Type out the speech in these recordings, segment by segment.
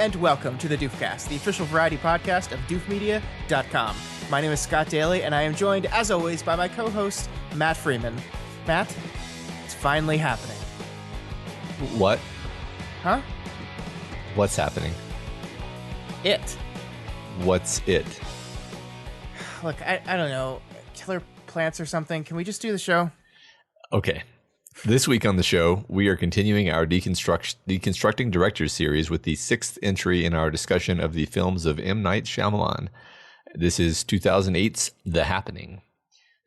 and welcome to the Doofcast, the official variety podcast of doofmedia.com. My name is Scott Daly, and I am joined, as always, by my co-host, Matt Freeman. Matt, it's finally happening. What? Huh? What's happening? It. What's it? Look, I don't know. Killer plants or something. Can we just do the show? Okay. This week on the show, we are continuing our Deconstructing Directors series with the sixth entry in our discussion of the films of M. Night Shyamalan. This is 2008's The Happening.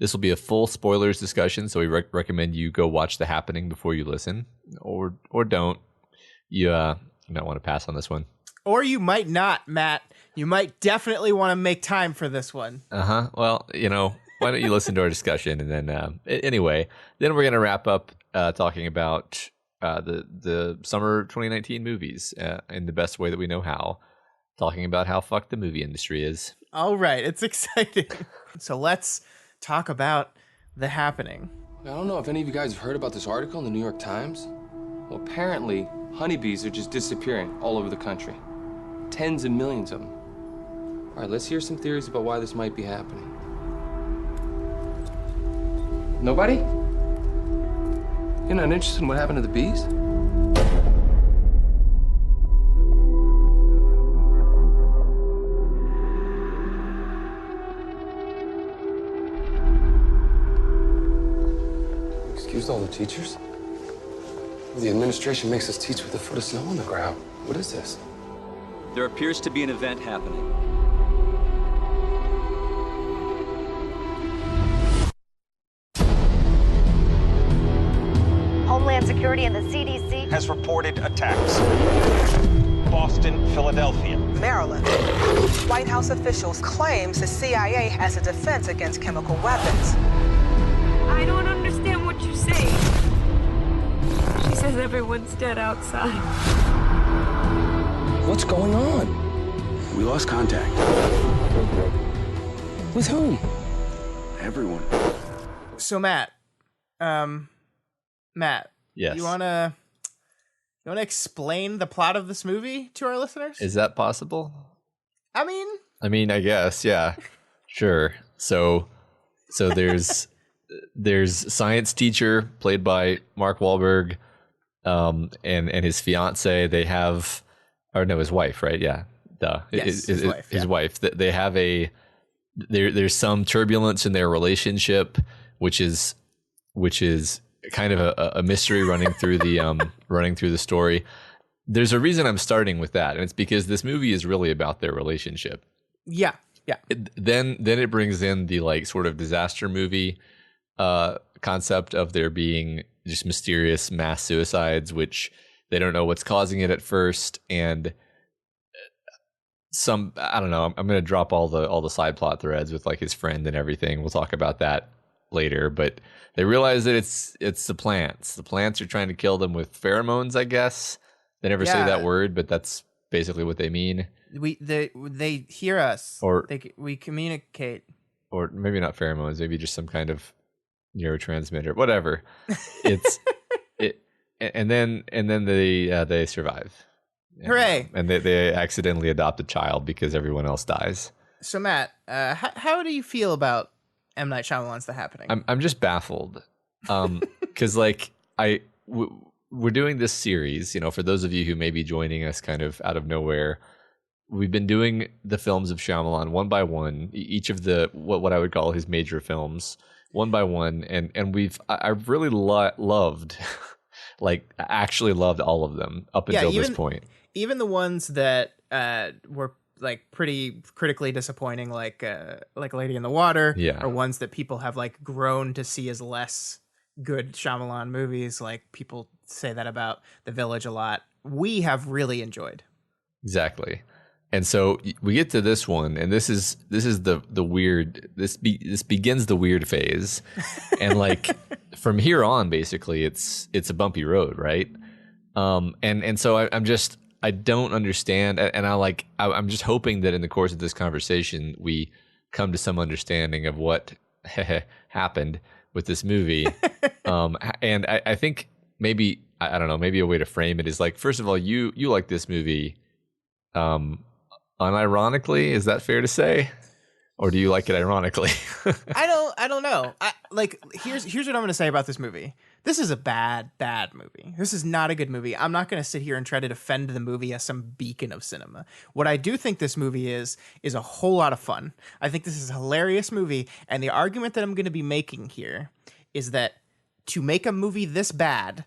This will be a full spoilers discussion, so we recommend you go watch The Happening before you listen, or don't. You might want to pass on this one. Or you might not, Matt. You might definitely want to make time for this one. Well, why don't you listen to our discussion, and then anyway, then we're going to wrap up talking about the summer 2019 movies in the best way that we know how, talking about how fucked the movie industry is. All right, it's exciting. So let's talk about The Happening. I don't know if any of you guys have heard about this article in the New York Times. Well, apparently, honeybees are just disappearing all over the country. Tens of millions of them. All right, let's hear some theories about why this might be happening. Nobody? You're not interested in what happened to the bees? Excuse all the teachers? The administration makes us teach with a foot of snow on the ground. What is this? There appears to be an event happening. Homeland Security and the CDC has reported attacks. Boston, Philadelphia, Maryland. White House officials claims the CIA has a defense against chemical weapons. I don't understand what you say. She says everyone's dead outside. What's going on? We lost contact. With whom? Everyone. So Matt, Yes. You wanna explain the plot of this movie to our listeners? Is that possible? I mean, I guess, yeah. Sure. So there's science teacher played by Mark Wahlberg, and his fiance. They have, his wife, right? Yeah, duh. Yes, his wife. They have there's some turbulence in their relationship, which is kind of a mystery running through the story. There's a reason I'm starting with that, and it's because this movie is really about their relationship. Yeah. Then it brings in the sort of disaster movie concept of there being just mysterious mass suicides, which they don't know what's causing it at first, and I don't know. I'm going to drop all the side plot threads with his friend and everything. We'll talk about that later, but they realize that it's the plants. The plants are trying to kill them with pheromones, I guess. They never say that word, but that's basically what they mean. They hear us, or we communicate, or maybe not pheromones, maybe just some kind of neurotransmitter, whatever. And then they survive. Hooray! And they accidentally adopt a child because everyone else dies. So Matt, how do you feel about M. Night Shyamalan's The Happening? I'm just baffled, because we're doing this series. For those of you who may be joining us kind of out of nowhere, we've been doing the films of Shyamalan one by one, each of the what I would call his major films, one by one, and I've really loved, actually loved all of them up until this point. Even the ones that were pretty critically disappointing, like Lady in the Water, are ones that people have grown to see as less good Shyamalan movies. People say that about The Village a lot. We have really enjoyed. Exactly. And so we get to this one, and this is the weird. This begins the weird phase, and from here on, basically, it's a bumpy road, right? And so I don't understand, and I'm just hoping that in the course of this conversation we come to some understanding of what happened with this movie. And I think maybe, I don't know, maybe a way to frame it is first of all, you like this movie Unironically, is that fair to say? Or do you like it ironically? I don't know. Here's what I'm going to say about this movie. This is a bad movie. This is not a good movie. I'm not going to sit here and try to defend the movie as some beacon of cinema. What I do think this movie is a whole lot of fun. I think this is a hilarious movie, and the argument that I'm going to be making here is that to make a movie this bad,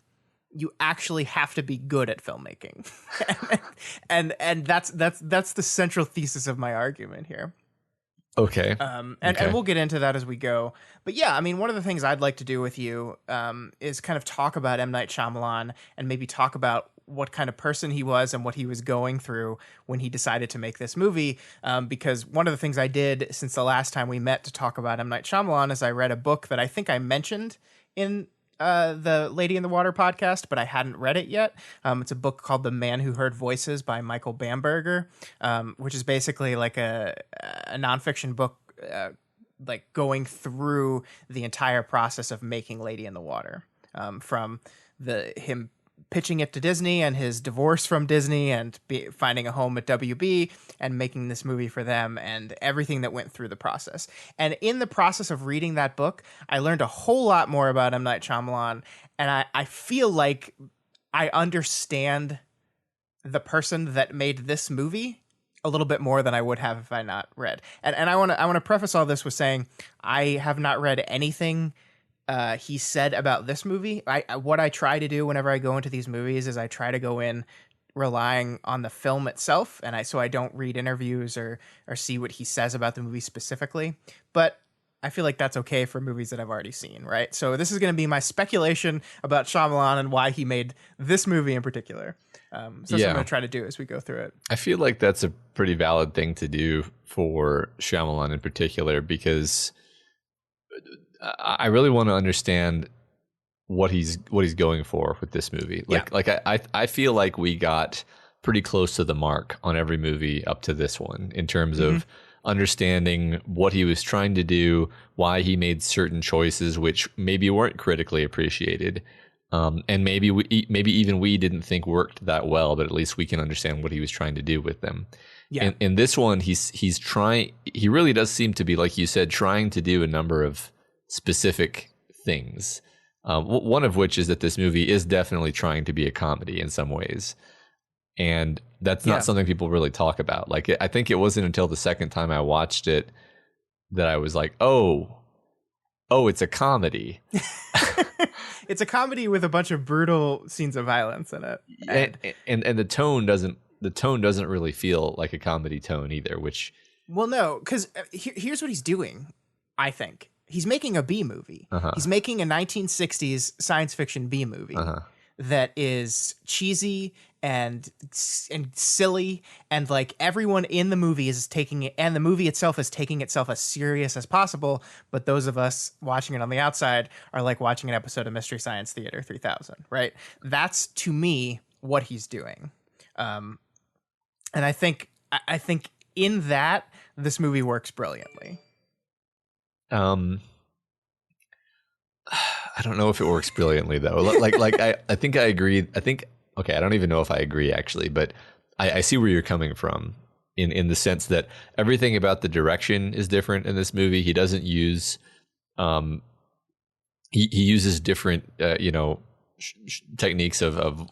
you actually have to be good at filmmaking. and that's the central thesis of my argument here. Okay. And we'll get into that as we go. But yeah, I mean, one of the things I'd like to do with you is kind of talk about M. Night Shyamalan and maybe talk about what kind of person he was and what he was going through when he decided to make this movie. Because one of the things I did since the last time we met to talk about M. Night Shyamalan is I read a book that I think I mentioned in the Lady in the Water podcast, but I hadn't read it yet. It's a book called The Man Who Heard Voices by Michael Bamberger, which is basically like a nonfiction book, like going through the entire process of making Lady in the Water, from him pitching it to Disney and his divorce from Disney and finding a home at WB and making this movie for them and everything that went through the process. And in the process of reading that book, I learned a whole lot more about M. Night Shyamalan, and I feel like I understand the person that made this movie a little bit more than I would have if I not read. And I want to preface all this with saying I have not read anything he said about this movie. What I try to do whenever I go into these movies is I try to go in relying on the film itself, and so I don't read interviews or see what he says about the movie specifically. But I feel like that's okay for movies that I've already seen, right? So this is going to be my speculation about Shyamalan and why he made this movie in particular. So that's what I'm going to try to do as we go through it. I feel like that's a pretty valid thing to do for Shyamalan in particular, because I really want to understand what he's going for with this movie. I feel like we got pretty close to the mark on every movie up to this one in terms of understanding what he was trying to do, why he made certain choices which maybe weren't critically appreciated, and maybe even we didn't think worked that well, but at least we can understand what he was trying to do with them. Yeah. In this one, he's trying. He really does seem to be, like you said, trying to do a number of specific things. One of which is that this movie is definitely trying to be a comedy in some ways. And that's not something people really talk about. Like, I think it wasn't until the second time I watched it that I was like, oh, it's a comedy. It's a comedy with a bunch of brutal scenes of violence in it. And the tone doesn't really feel like a comedy tone either, which... Well, no, because here's what he's doing, I think. He's making a B movie. He's making a 1960s science fiction B movie that is cheesy and silly, and like everyone in the movie is taking it, and the movie itself is taking itself as serious as possible. But those of us watching it on the outside are like watching an episode of Mystery Science Theater 3000, right? That's, to me, what he's doing. And I think in that, this movie works brilliantly. I don't know if it works brilliantly though. I think I agree. I don't even know if I agree actually, but I see where you're coming from in the sense that everything about the direction is different in this movie. He doesn't use, he uses different, techniques of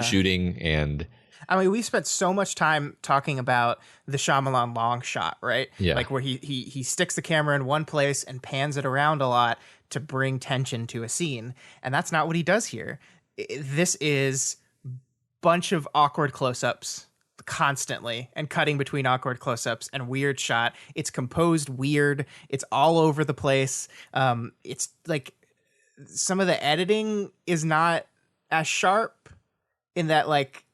shooting. And I mean, we spent so much time talking about the Shyamalan long shot, right? Yeah. Like where he sticks the camera in one place and pans it around a lot to bring tension to a scene. And that's not what he does here. This is bunch of awkward close-ups constantly and cutting between awkward close-ups and weird shot. It's composed weird. It's all over the place. It's like some of the editing is not as sharp in that, like,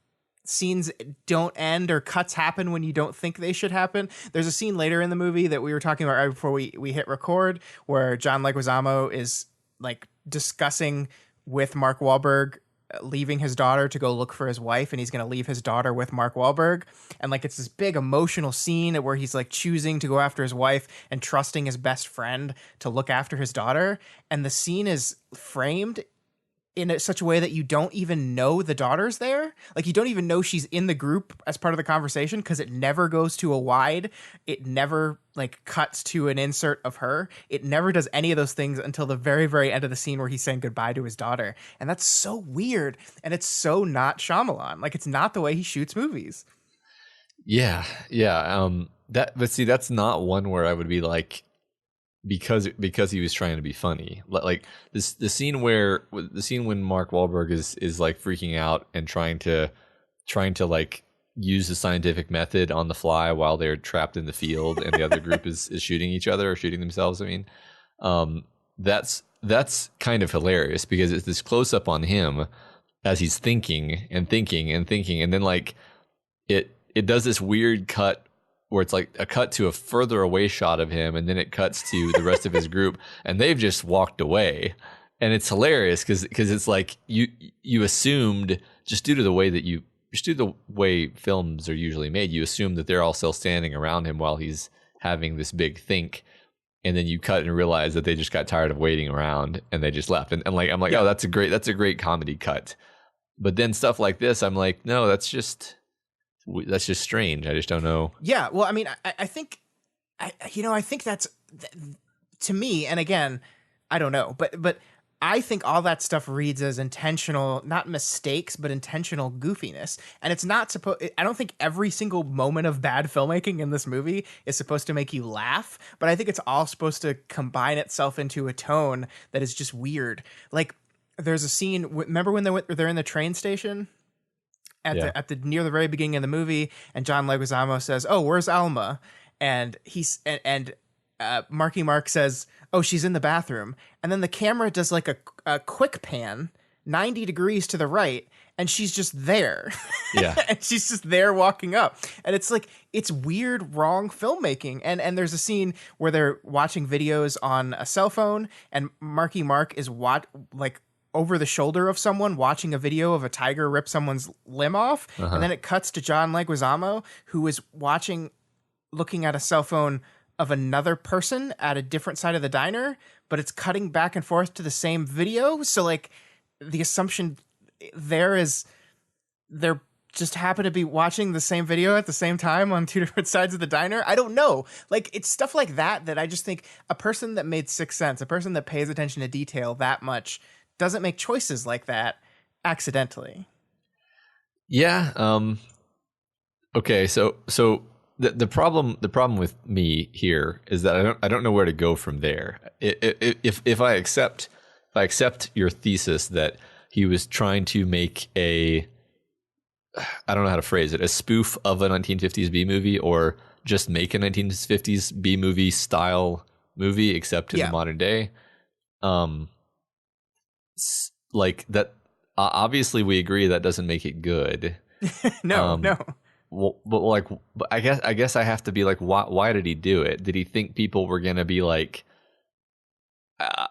scenes don't end or cuts happen when you don't think they should happen. There's a scene later in the movie that we were talking about right before we hit record where John Leguizamo is like discussing with Mark Wahlberg leaving his daughter to go look for his wife, and he's going to leave his daughter with Mark Wahlberg. And like, it's this big emotional scene where he's like choosing to go after his wife and trusting his best friend to look after his daughter. And the scene is framed in such a way that you don't even know the daughter's there. Like, you don't even know she's in the group as part of the conversation, because it never goes to a wide. It never like cuts to an insert of her. It never does any of those things until the very, very end of the scene where he's saying goodbye to his daughter. And that's so weird. And it's so not Shyamalan. Like, it's not the way he shoots movies. Yeah. But see, that's not one where I would be like, because he was trying to be funny. Like the scene when Mark Wahlberg is like freaking out and trying to like use the scientific method on the fly while they're trapped in the field and the other group is shooting each other or shooting themselves. I mean, that's kind of hilarious, because it's this close up on him as he's thinking and thinking and thinking, and then like it does this weird cut where it's like a cut to a further away shot of him, and then it cuts to the rest of his group, and they've just walked away. And it's hilarious because it's like you assumed, just due to the way films are usually made, you assume that they're all still standing around him while he's having this big think, and then you cut and realize that they just got tired of waiting around and they just left. And like I'm like, yeah. Oh, that's a great comedy cut. But then stuff like this, I'm like, no, that's just strange. I just don't know. Yeah. Well, I mean, I think that's, to me, and again, I don't know, but I think all that stuff reads as intentional, not mistakes, but intentional goofiness. And it's not I don't think every single moment of bad filmmaking in this movie is supposed to make you laugh, but I think it's all supposed to combine itself into a tone that is just weird. Like, there's a scene, remember when they're in the train station? At the near the very beginning of the movie, and John Leguizamo says, "Oh, where's Alma?" And Marky Mark says, "Oh, she's in the bathroom." And then the camera does like a quick pan 90 degrees to the right, and she's just there. Yeah. And she's just there walking up. And it's like, it's weird, wrong filmmaking. And there's a scene where they're watching videos on a cell phone, and Marky Mark is over the shoulder of someone watching a video of a tiger rip someone's limb off. And then it cuts to John Leguizamo, who is looking at a cell phone of another person at a different side of the diner, but it's cutting back and forth to the same video. So like, the assumption there is they're just happen to be watching the same video at the same time on two different sides of the diner. I don't know. Like, it's stuff like that I just think a person that made Sixth Sense, a person that pays attention to detail that much, doesn't make choices like that accidentally. Yeah. Okay. So the problem with me here is that I don't know where to go from there. If I accept your thesis that he was trying to make I don't know how to phrase it, a spoof of a 1950s B movie, or just make a 1950s B movie style movie, except in the modern day. Like that, obviously we agree that doesn't make it good. No. Well, but I guess I have to be like, why did he do it? Did he think people were gonna be like,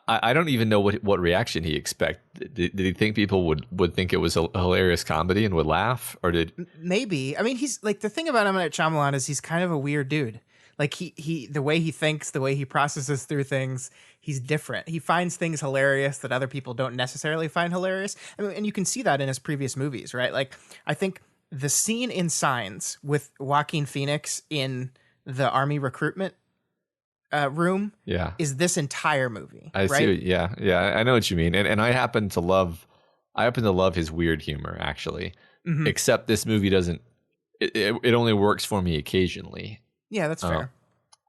I don't even know what reaction he expected. Did he think people would think it was a hilarious comedy and would laugh, or did maybe? I mean, he's like, the thing about M. Night Shyamalan is he's kind of a weird dude. Like, he the way he thinks, the way he processes through things, he's different. He finds things hilarious that other people don't necessarily find hilarious. I mean, and you can see that in his previous movies, right? Like, I think the scene in Signs with Joaquin Phoenix in the army recruitment room is this entire movie. I right? see. Yeah. I know what you mean. And I happen to love his weird humor, actually. Mm-hmm. Except this movie doesn't. It only works for me occasionally. Yeah, that's fair.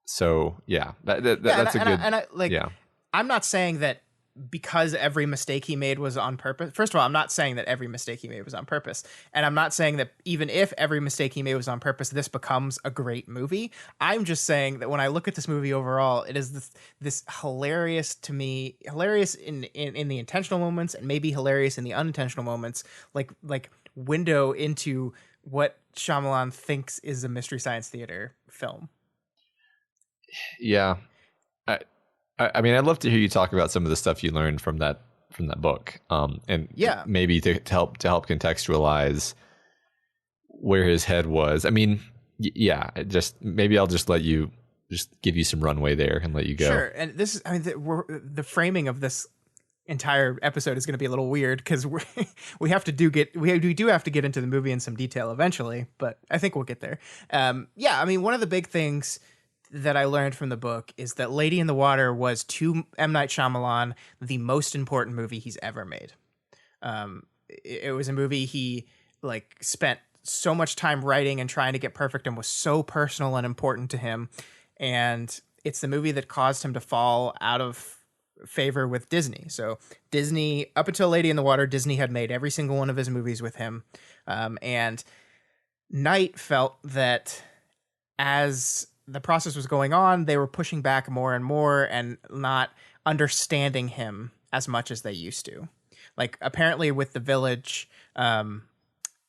So yeah, that's a good. I'm not saying that because every mistake he made was on purpose. First of all, I'm not saying that every mistake he made was on purpose. And I'm not saying that even if every mistake he made was on purpose, this becomes a great movie. I'm just saying that when I look at this movie overall, it is this hilarious to me, hilarious in the intentional moments, and maybe hilarious in the unintentional moments, like window into what Shyamalan thinks is a Mystery Science Theater film. Yeah. I mean, I'd love to hear you talk about some of the stuff you learned from that book, and maybe to help contextualize where his head was. I mean, maybe I'll just let you give you some runway there and let you go. Sure. And this is, I mean, the framing of this entire episode is going to be a little weird because we do have to get into the movie in some detail eventually, but I think we'll get there. Yeah, I mean, one of the big things that I learned from the book is that Lady in the Water was, to M. Night Shyamalan, the most important movie he's ever made. It was a movie he like spent so much time writing and trying to get perfect, and was so personal and important to him. And it's the movie that caused him to fall out of favor with Disney. So Disney, up until Lady in the Water, Disney had made every single one of his movies with him. And Night felt that as the process was going on, they were pushing back more and more and not understanding him as much as they used to. Like, apparently with The Village,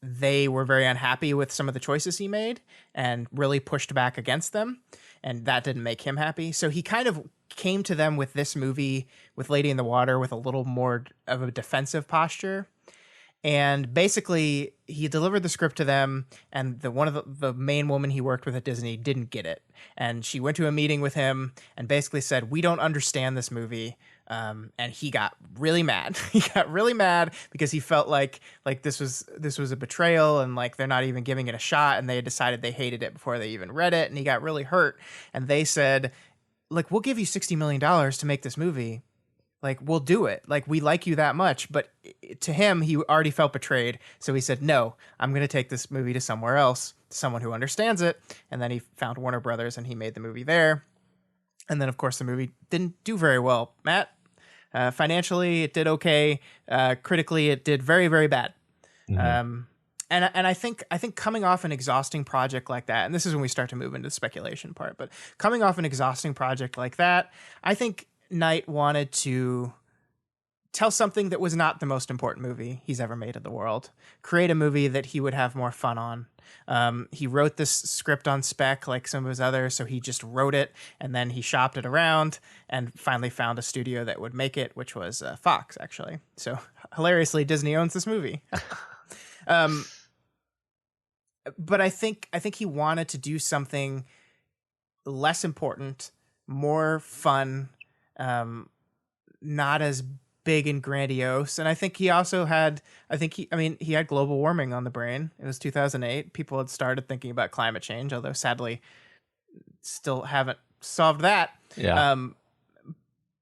they were very unhappy with some of the choices he made and really pushed back against them. And that didn't make him happy. So he kind of came to them with this movie, with Lady in the Water, with a little more of a defensive posture. And basically, he delivered the script to them, and one of the main woman he worked with at Disney didn't get it. And she went to a meeting with him and basically said, "We don't understand this movie." And he got really mad. He got really mad because he felt like this was a betrayal, and like they're not even giving it a shot, and they had decided they hated it before they even read it, and he got really hurt. And they said, like, "We'll give you $60 million to make this movie. Like, we'll do it. Like, we like you that much." But to him, he already felt betrayed. So he said, "No, I'm going to take this movie to somewhere else, to someone who understands it." And then he found Warner Brothers and he made the movie there. And then, of course, the movie didn't do very well. Matt, financially, it did okay. Critically, it did very, very bad. Mm-hmm. And I think coming off an exhausting project like that, and this is when we start to move into the speculation part, but coming off an exhausting project like that, I think Knight wanted to tell something that was not the most important movie he's ever made in the world. Create a movie that he would have more fun on. He wrote this script on spec like some of his others, so he just wrote it and then he shopped it around and finally found a studio that would make it, which was Fox, actually. So hilariously, Disney owns this movie. But I think he wanted to do something less important, more fun, not as big and grandiose. And I think he also had, he had global warming on the brain. It was 2008. People had started thinking about climate change, although sadly still haven't solved that. Yeah.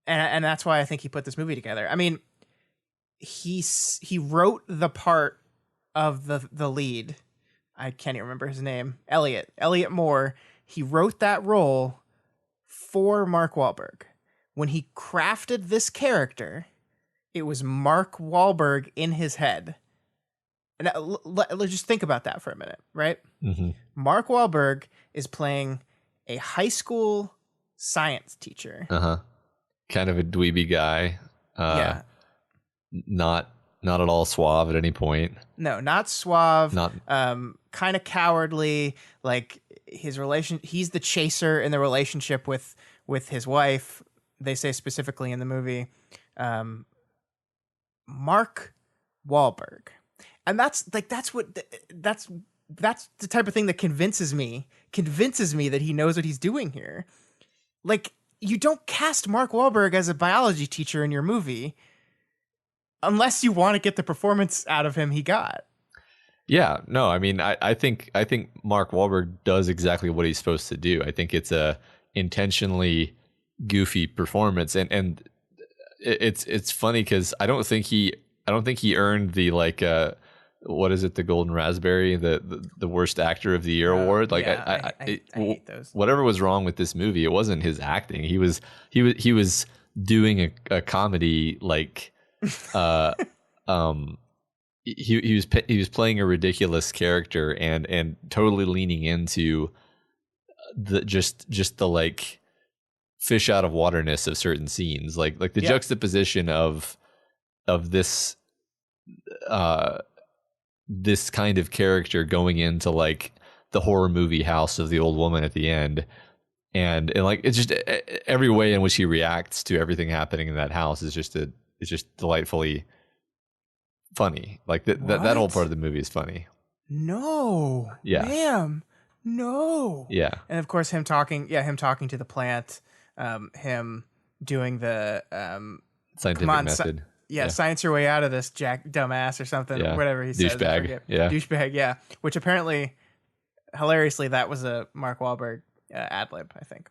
And that's why I think he put this movie together. I mean, he wrote the part of the lead. I can't even remember his name. Elliot Moore. He wrote that role for Mark Wahlberg. When he crafted this character, it was Mark Wahlberg in his head. And let's just think about that for a minute, right? Mm-hmm. Mark Wahlberg is playing a high school science teacher. Kind of a dweeby guy. Yeah. Not at all suave at any point. No, not suave. Not kind of cowardly. Like he's the chaser in the relationship with his wife. They say specifically in the movie, Mark Wahlberg, and that's the type of thing that convinces me that he knows what he's doing here. Like, you don't cast Mark Wahlberg as a biology teacher in your movie unless you want to get the performance out of him he got. Yeah, no, I mean, I think Mark Wahlberg does exactly what he's supposed to do. I think it's a intentionally goofy performance, and it's funny because I don't think he earned the what is it, the Golden Raspberry, the worst actor of the year award. Like, yeah, I hate those. Whatever was wrong with this movie, it wasn't his acting. He was doing a comedy, like he was playing a ridiculous character and totally leaning into the just the like fish out of waterness of certain scenes, like the juxtaposition of this this kind of character going into like the horror movie house of the old woman at the end, and like it's just every way in which he reacts to everything happening in that house is just delightfully funny. Like that whole part of the movie is funny. No. Yeah. Ma'am. No. Yeah. And of course him talking to the plant, him doing the scientific method. Science your way out of this, Jack dumbass or something, whatever he says. Douchebag. Douchebag, yeah. Which apparently, hilariously, that was a Mark Wahlberg ad lib, I think.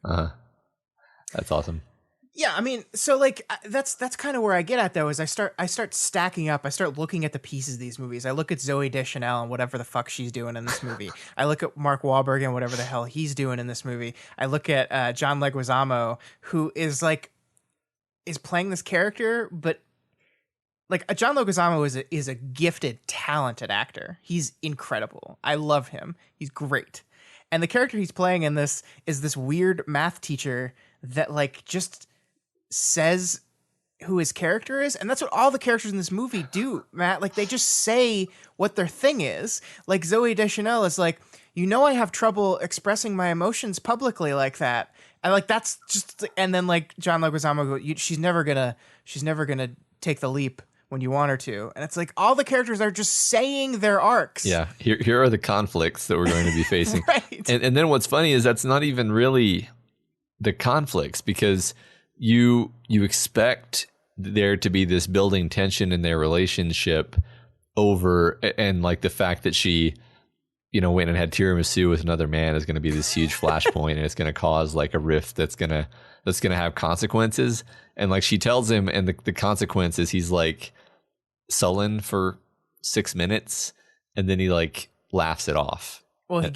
That's awesome. Yeah, I mean, so like that's kind of where I get at though, is I start stacking up. I start looking at the pieces of these movies. I look at Zooey Deschanel and whatever the fuck she's doing in this movie. I look at Mark Wahlberg and whatever the hell he's doing in this movie. I look at John Leguizamo, who is playing this character, but like John Leguizamo is a gifted, talented actor. He's incredible. I love him. He's great. And the character he's playing in this is this weird math teacher that like just says who his character is, and that's what all the characters in this movie do, Matt. Like they just say what their thing is. Like Zooey Deschanel is like, I have trouble expressing my emotions publicly like that. And like that's just, and then like John Leguizamo, she's never gonna take the leap when you want her to. And it's like all the characters are just saying their arcs. Yeah, here are the conflicts that we're going to be facing. Right. And then what's funny is that's not even really the conflicts, because you expect there to be this building tension in their relationship over, and like the fact that she, went and had tiramisu with another man is going to be this huge flashpoint, and it's going to cause like a rift that's going to have consequences. And like she tells him, and the consequences, he's like sullen for 6 minutes, and then he like laughs it off. Well,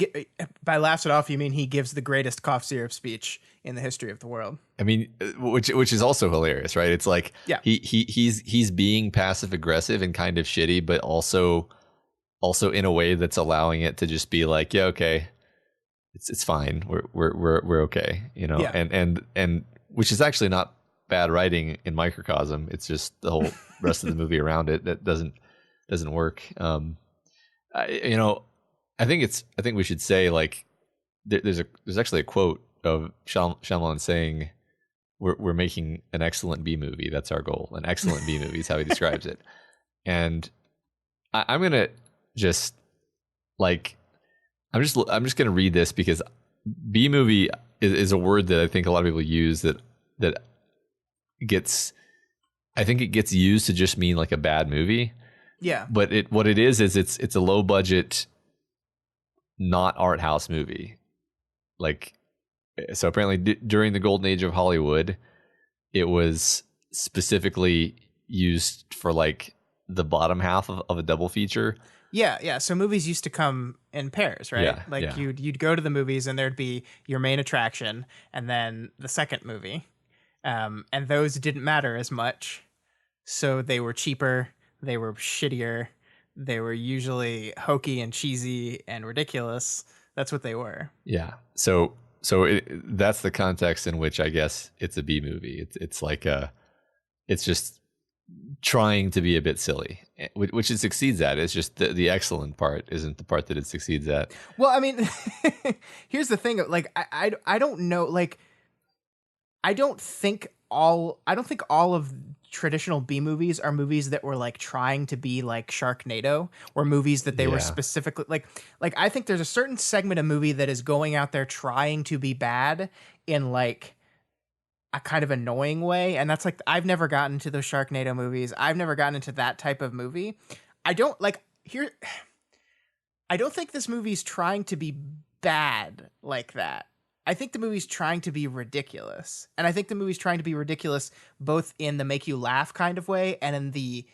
by laughs it off, you mean he gives the greatest cough syrup speech in the history of the world. I mean, which is also hilarious, right? It's like he's being passive aggressive and kind of shitty, but also in a way that's allowing it to just be like, yeah, okay, it's fine, we're okay, and which is actually not bad writing in microcosm. It's just the whole rest of the movie around it that doesn't work. I think we should say like there's actually a quote of Shyamalan saying we're making an excellent B movie. That's our goal. An excellent B movie is how he describes it. And I'm gonna just like I'm just gonna read this, because B movie is a word that I think a lot of people use that gets used to just mean like a bad movie. Yeah. But what it is it's a low budget, not art house movie. Like, so apparently during the golden age of Hollywood, it was specifically used for like the bottom half of a double feature. Yeah. So movies used to come in pairs, right? Yeah, like you'd go to the movies and there'd be your main attraction and then the second movie. And those didn't matter as much. So they were cheaper, they were shittier, they were usually hokey and cheesy and ridiculous. That's what they were. Yeah. So that's the context in which I guess it's a B movie. It's like it's just trying to be a bit silly, which it succeeds at. It's just the excellent part isn't the part that it succeeds at. Well, I mean, here's the thing. Like, I don't know. Like, I don't think all of traditional B movies are movies that were like trying to be like Sharknado, or movies that they were specifically like I think there's a certain segment of movie that is going out there trying to be bad in like a kind of annoying way. And that's like, I've never gotten into those Sharknado movies. I've never gotten into that type of movie. I don't think this movie's trying to be bad like that. I think the movie's trying to be ridiculous. And I think the movie's trying to be ridiculous both in the make you laugh kind of way and in the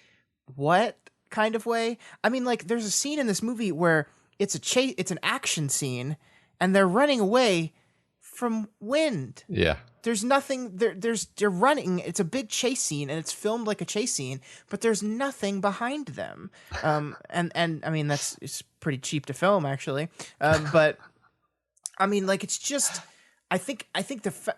what kind of way. I mean, like, there's a scene in this movie where it's an action scene and they're running away from wind. Yeah. There's nothing they're running. It's a big chase scene and it's filmed like a chase scene, but there's nothing behind them. And I mean, it's pretty cheap to film actually. But I mean, like, it's just, I think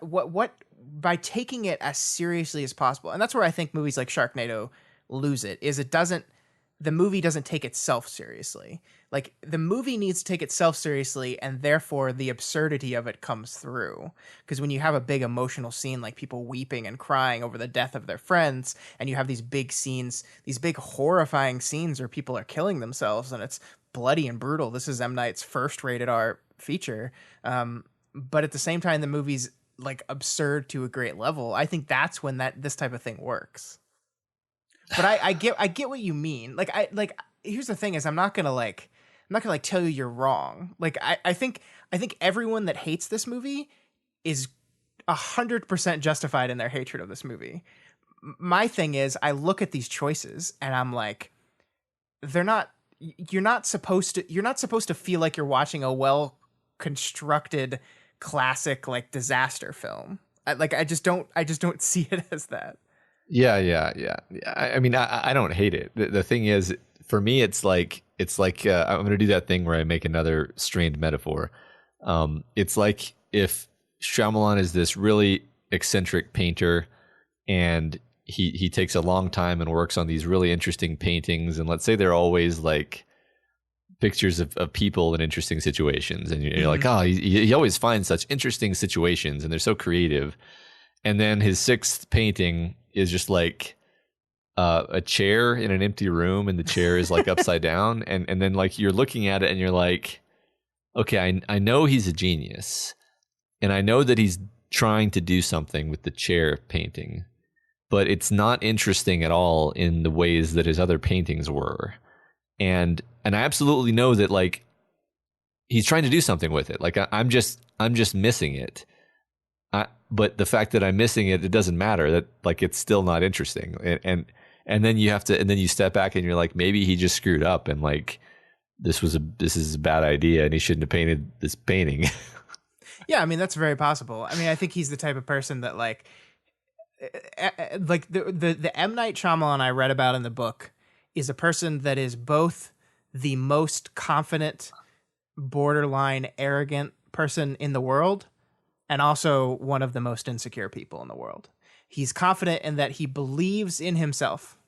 what by taking it as seriously as possible, and that's where I think movies like Sharknado lose it, is the movie doesn't take itself seriously. Like, the movie needs to take itself seriously, and therefore the absurdity of it comes through. Because when you have a big emotional scene, like people weeping and crying over the death of their friends, and you have these big scenes, these big horrifying scenes where people are killing themselves, and it's bloody and brutal. This is M. Night's first rated R feature. But at the same time, the movie's like absurd to a great level. I think that's when this type of thing works. But I get what you mean. Here's the thing: is I'm not gonna tell you you're wrong. Like I think everyone that hates this movie is 100% justified in their hatred of this movie. My thing is, I look at these choices and I'm like, you're not supposed to feel like you're watching a well constructed classic like disaster film. I just don't see it as that. Yeah. I mean, I don't hate it. The thing is, for me, it's like I'm going to do that thing where I make another strained metaphor. It's like if Shyamalan is this really eccentric painter, and he takes a long time and works on these really interesting paintings, and let's say they're always like pictures of people in interesting situations, and you're like, oh, he always finds such interesting situations, and they're so creative. And then his sixth painting is just like a chair in an empty room, and the chair is like upside down, and then like you're looking at it and you're like, okay, I know he's a genius, and I know that he's trying to do something with the chair painting, but it's not interesting at all in the ways that his other paintings were. And I absolutely know that like he's trying to do something with it. Like I'm just missing it. But the fact that I'm missing it, it doesn't matter. That like it's still not interesting. And then you step back and you're like, maybe he just screwed up, and like this is a bad idea, and he shouldn't have painted this painting. Yeah, I mean that's very possible. I mean, I think he's the type of person that like the M. Night Shyamalan I read about in the book is a person that is both the most confident, borderline arrogant person in the world, and also one of the most insecure people in the world. He's confident in that he believes in himself.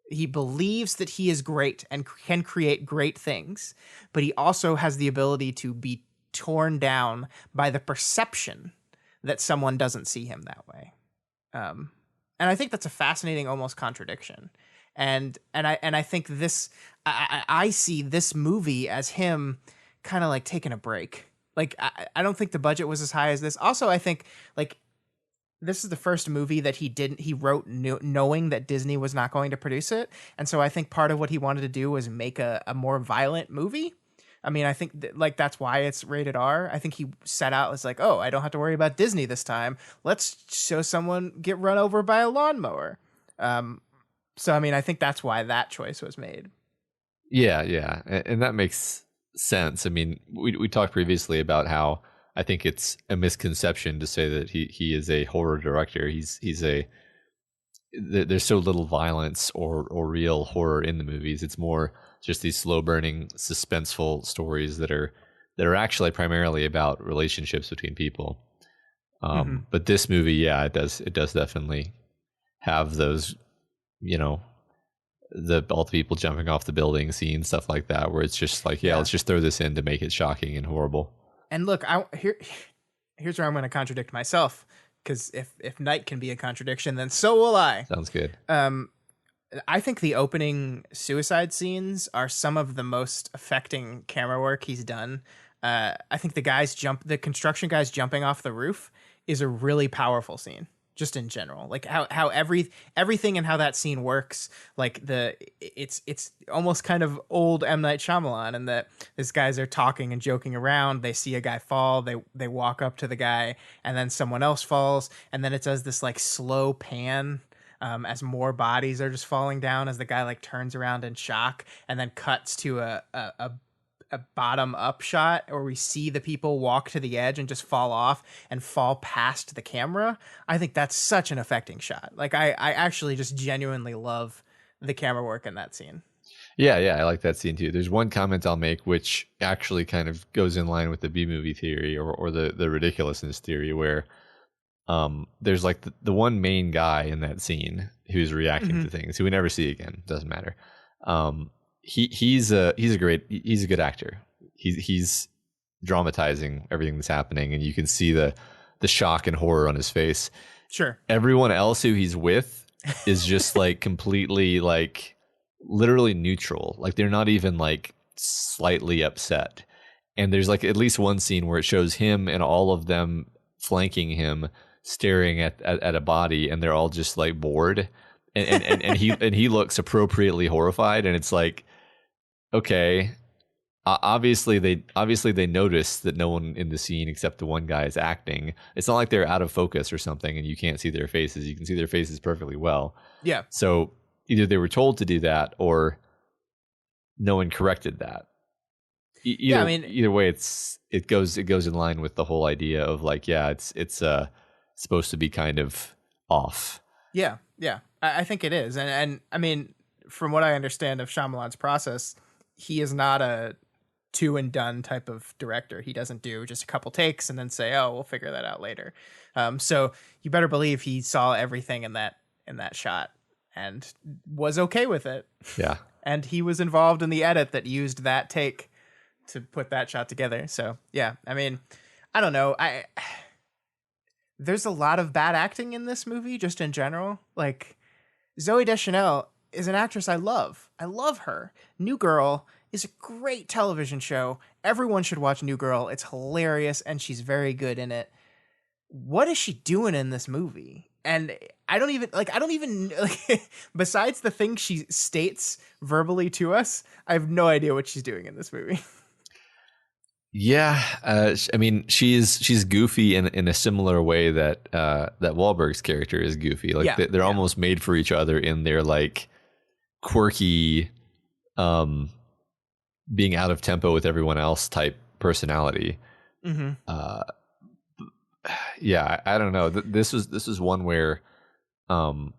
He believes that he is great and can create great things, but he also has the ability to be torn down by the perception that someone doesn't see him that way. And I think that's a fascinating almost contradiction. And I think this, I see this movie as him kind of like taking a break. Like, I don't think the budget was as high as this. Also, I think like this is the first movie that he wrote knowing that Disney was not going to produce it. And so I think part of what he wanted to do was make a more violent movie. I mean, I think like that's why it's rated R. I think he set out as like, oh, I don't have to worry about Disney this time. Let's show someone get run over by a lawnmower. So, I mean, I think that's why that choice was made. Yeah. And that makes sense. I mean, we talked previously about how I think it's a misconception to say that he is a horror director. There's so little violence or real horror in the movies. It's more just these slow burning, suspenseful stories that are actually primarily about relationships between people. But this movie, yeah, it does definitely have those, you know, all the people jumping off the building scene, stuff like that, where it's just like, let's just throw this in to make it shocking and horrible. And look, here's where I'm going to contradict myself, because if Night can be a contradiction, then so will I. Sounds good. I think the opening suicide scenes are some of the most affecting camera work he's done. I think the construction guys jumping off the roof is a really powerful scene, just in general. Like how everything and how that scene works. Like it's almost kind of old M. Night Shyamalan, and that these guys are talking and joking around. They see a guy fall. They walk up to the guy, and then someone else falls, and then it does this like slow pan. As more bodies are just falling down, as the guy like turns around in shock, and then cuts to a bottom up shot where we see the people walk to the edge and just fall off and fall past the camera. I think that's such an affecting shot. Like I actually just genuinely love the camera work in that scene. Yeah, I like that scene too. There's one comment I'll make which actually kind of goes in line with the B-movie theory or the ridiculousness theory, where there's like the one main guy in that scene who's reacting to things who we never see again. Doesn't matter. He's a good actor. He's dramatizing everything that's happening, and you can see the shock and horror on his face. Sure. Everyone else who he's with is just like completely like literally neutral. Like they're not even like slightly upset. And there's like at least one scene where it shows him and all of them flanking him, staring at a body, and they're all just like bored, and he looks appropriately horrified, and it's like, okay, obviously they noticed that no one in the scene except the one guy is acting. It's not like they're out of focus or something and you can't see their faces. You can see their faces perfectly well. Yeah. So either they were told to do that or no one corrected that. Either way, it goes in line with the whole idea of like, yeah, it's supposed to be kind of off. Yeah, I think it is, and I mean, from what I understand of Shyamalan's process, he is not a two and done type of director. He doesn't do just a couple takes and then say, "Oh, we'll figure that out later." So you better believe he saw everything in that shot and was okay with it. Yeah, and he was involved in the edit that used that take to put that shot together. So yeah, I mean, I don't know. There's a lot of bad acting in this movie, just in general. Like, Zooey Deschanel is an actress I love. I love her. New Girl is a great television show. Everyone should watch New Girl. It's hilarious, and she's very good in it. What is she doing in this movie? And I don't even besides the thing she states verbally to us, I have no idea what she's doing in this movie. Yeah, I mean, she's goofy in a similar way that Wahlberg's character is goofy. Like they're almost made for each other in their like quirky, being out of tempo with everyone else type personality. Mm-hmm. Yeah, I don't know. This was one where, let's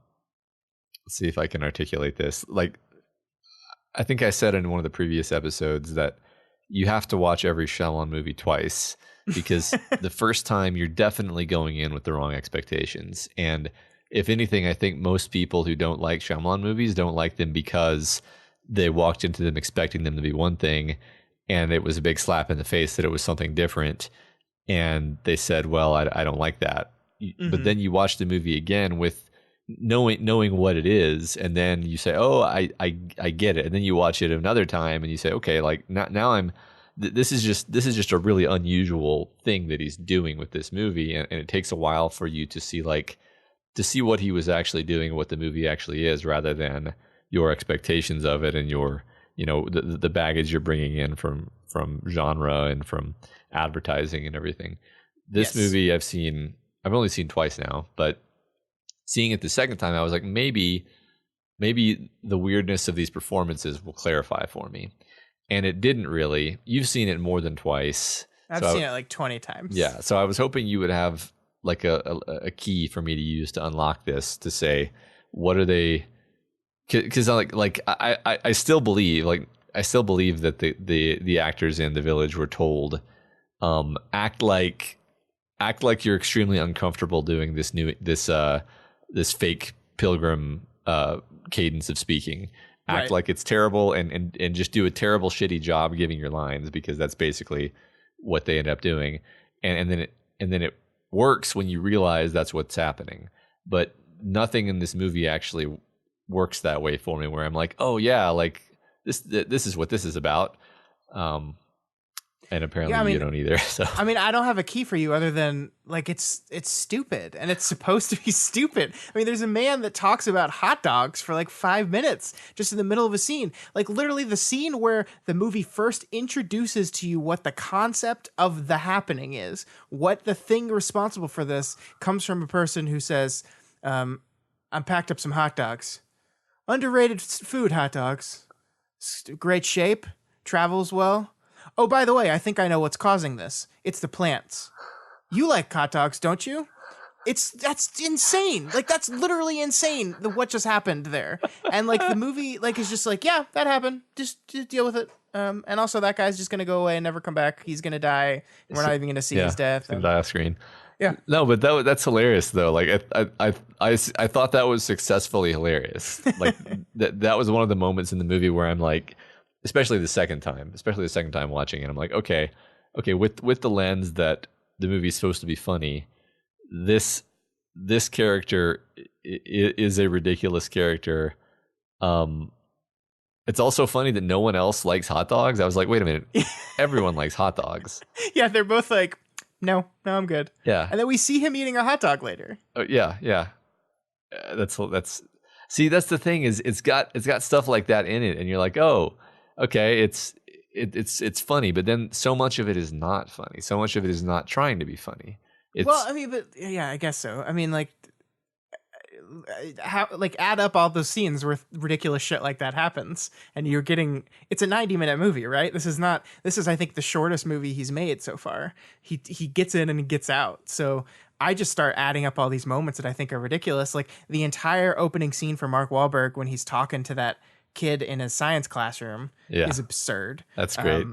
see if I can articulate this. Like, I think I said in one of the previous episodes that you have to watch every Shyamalan movie twice because the first time you're definitely going in with the wrong expectations. And if anything, I think most people who don't like Shyamalan movies don't like them because they walked into them expecting them to be one thing and it was a big slap in the face that it was something different. And they said, well, I don't like that. Mm-hmm. But then you watch the movie again with knowing what it is, and then you say, oh, I get it. And then you watch it another time and you say, okay, like now this is just a really unusual thing that he's doing with this movie, and it takes a while for you to see what he was actually doing, what the movie actually is, rather than your expectations of it and your the baggage you're bringing in from genre and from advertising and everything. This movie I've only seen twice now, but seeing it the second time, I was like, maybe the weirdness of these performances will clarify for me. And it didn't really. You've seen it more than twice. I've seen it like 20 times. Yeah. So I was hoping you would have like a key for me to use to unlock this, to say, what are they? Because I still believe that the actors in The Village were told, act like you're extremely uncomfortable doing this fake pilgrim cadence of speaking. Act like it's terrible and just do a terrible, shitty job giving your lines, because that's basically what they end up doing. And then it works when you realize that's what's happening. But nothing in this movie actually works that way for me, where I'm like, oh yeah, like this is what this is about. And apparently you don't either. So I mean, I don't have a key for you other than like it's stupid, and it's supposed to be stupid. I mean, there's a man that talks about hot dogs for like 5 minutes just in the middle of a scene. Like literally the scene where the movie first introduces to you what the concept of the happening is, what the thing responsible for this comes from a person who says, I packed up some hot dogs. Underrated food, hot dogs. Great shape, travels well. Oh, by the way, I think I know what's causing this. It's the plants. You like hot dogs, don't you? That's insane. Like, that's literally insane, what just happened there. And like the movie like is just like, yeah, that happened. Just deal with it. And also that guy's just gonna go away and never come back. He's gonna die. We're not even gonna see his death. He's gonna die off screen. Yeah. No, but that's hilarious though. Like I thought that was successfully hilarious. Like that was one of the moments in the movie where I'm like, especially the second time watching it, I'm like, okay, with the lens that the movie's supposed to be funny, this character is a ridiculous character. It's also funny that no one else likes hot dogs. I was like, wait a minute, everyone likes hot dogs. Yeah, they're both like, no, I'm good. Yeah, and then we see him eating a hot dog later. Yeah. That's See, that's the thing is it's got stuff like that in it, and you're like, oh, okay, it's funny, but then so much of it is not funny. So much of it is not trying to be funny. Well, I mean, but yeah, I guess so. I mean, like, how, like, add up all those scenes where ridiculous shit like that happens, and you're getting, it's a 90-minute movie, right? This is I think the shortest movie he's made so far. He gets in and he gets out. So I just start adding up all these moments that I think are ridiculous. Like the entire opening scene for Mark Wahlberg when he's talking to that kid in his science classroom is absurd. That's great.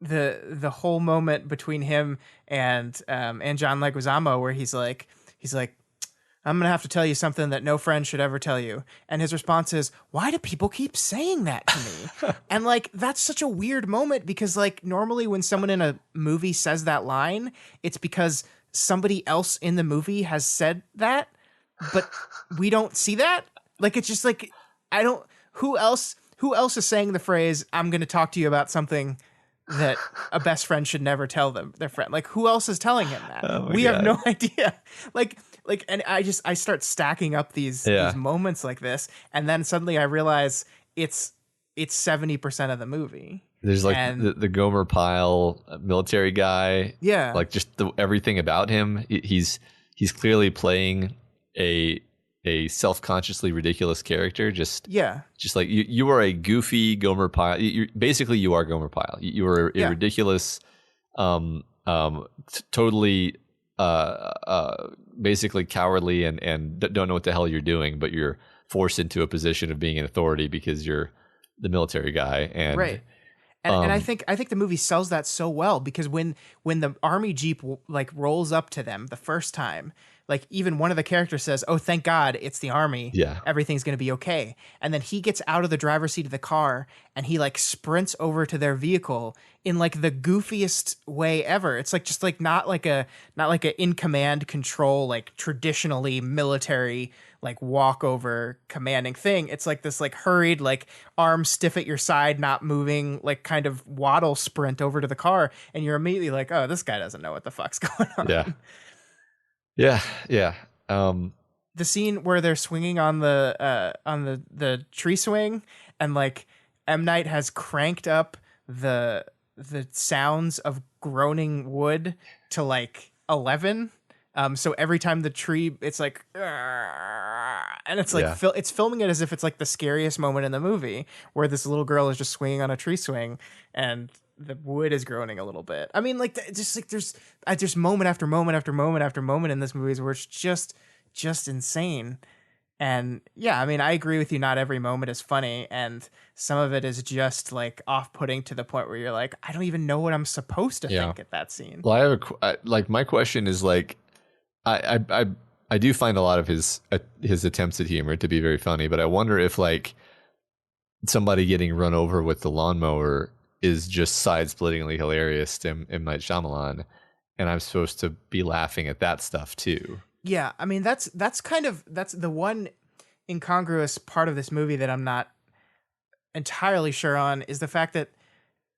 The whole moment between him and John Leguizamo where he's like, I'm gonna have to tell you something that no friend should ever tell you. And his response is, why do people keep saying that to me? And like, that's such a weird moment because like normally when someone in a movie says that line, it's because somebody else in the movie has said that, but we don't see that. Like, it's just like, who else is saying the phrase, I'm going to talk to you about something that a best friend should never tell their friend? Like, who else is telling him that? We have no idea. Like, and I start stacking up these moments like this. And then suddenly I realize it's 70% of the movie. There's like the Gomer Pyle military guy. Yeah. Like just everything about him. He's clearly playing a self-consciously ridiculous character. Just like you are a goofy Gomer Pyle. You are Gomer Pyle. You are a ridiculous, totally, basically cowardly and don't know what the hell you're doing, but you're forced into a position of being an authority because you're the military guy. And right. And I think the movie sells that so well because when the army jeep like rolls up to them the first time, like even one of the characters says, "Oh, thank God it's the army. Yeah, everything's gonna be okay." And then he gets out of the driver's seat of the car and he like sprints over to their vehicle in like the goofiest way ever. It's like just like not like a in command control like traditionally military like walk over commanding thing. It's like this like hurried like arms stiff at your side, not moving, like kind of waddle sprint over to the car, and you're immediately like, oh, this guy doesn't know what the fuck's going on. Yeah. The scene where they're swinging on the tree swing, and like M. Night has cranked up the sounds of groaning wood to like 11. So every time the tree, it's like, and it's like it's filming it as if it's like the scariest moment in the movie, where this little girl is just swinging on a tree swing and the wood is groaning a little bit. I mean, like just like there's moment after moment after moment after moment in this movie where it's just insane. And yeah, I mean, I agree with you. Not every moment is funny, and some of it is just like off-putting to the point where you're like, I don't even know what I'm supposed to think at that scene. Well, I have like my question is like, I do find a lot of his attempts at humor to be very funny, but I wonder if like somebody getting run over with the lawnmower is just side-splittingly hilarious to M. Night Shyamalan, and I'm supposed to be laughing at that stuff too. Yeah, I mean that's the one incongruous part of this movie that I'm not entirely sure on is the fact that,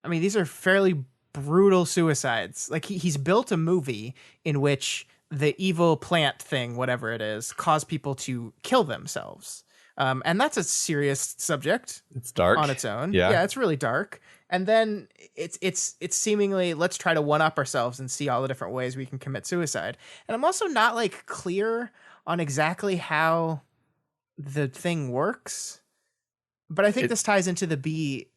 I mean, these are fairly brutal suicides. Like he's built a movie in which the evil plant thing, whatever it is, cause people to kill themselves. And that's a serious subject. It's dark on its own. Yeah, it's really dark. And then it's seemingly, let's try to one up ourselves and see all the different ways we can commit suicide. And I'm also not like clear on exactly how the thing works, but I think this ties into the B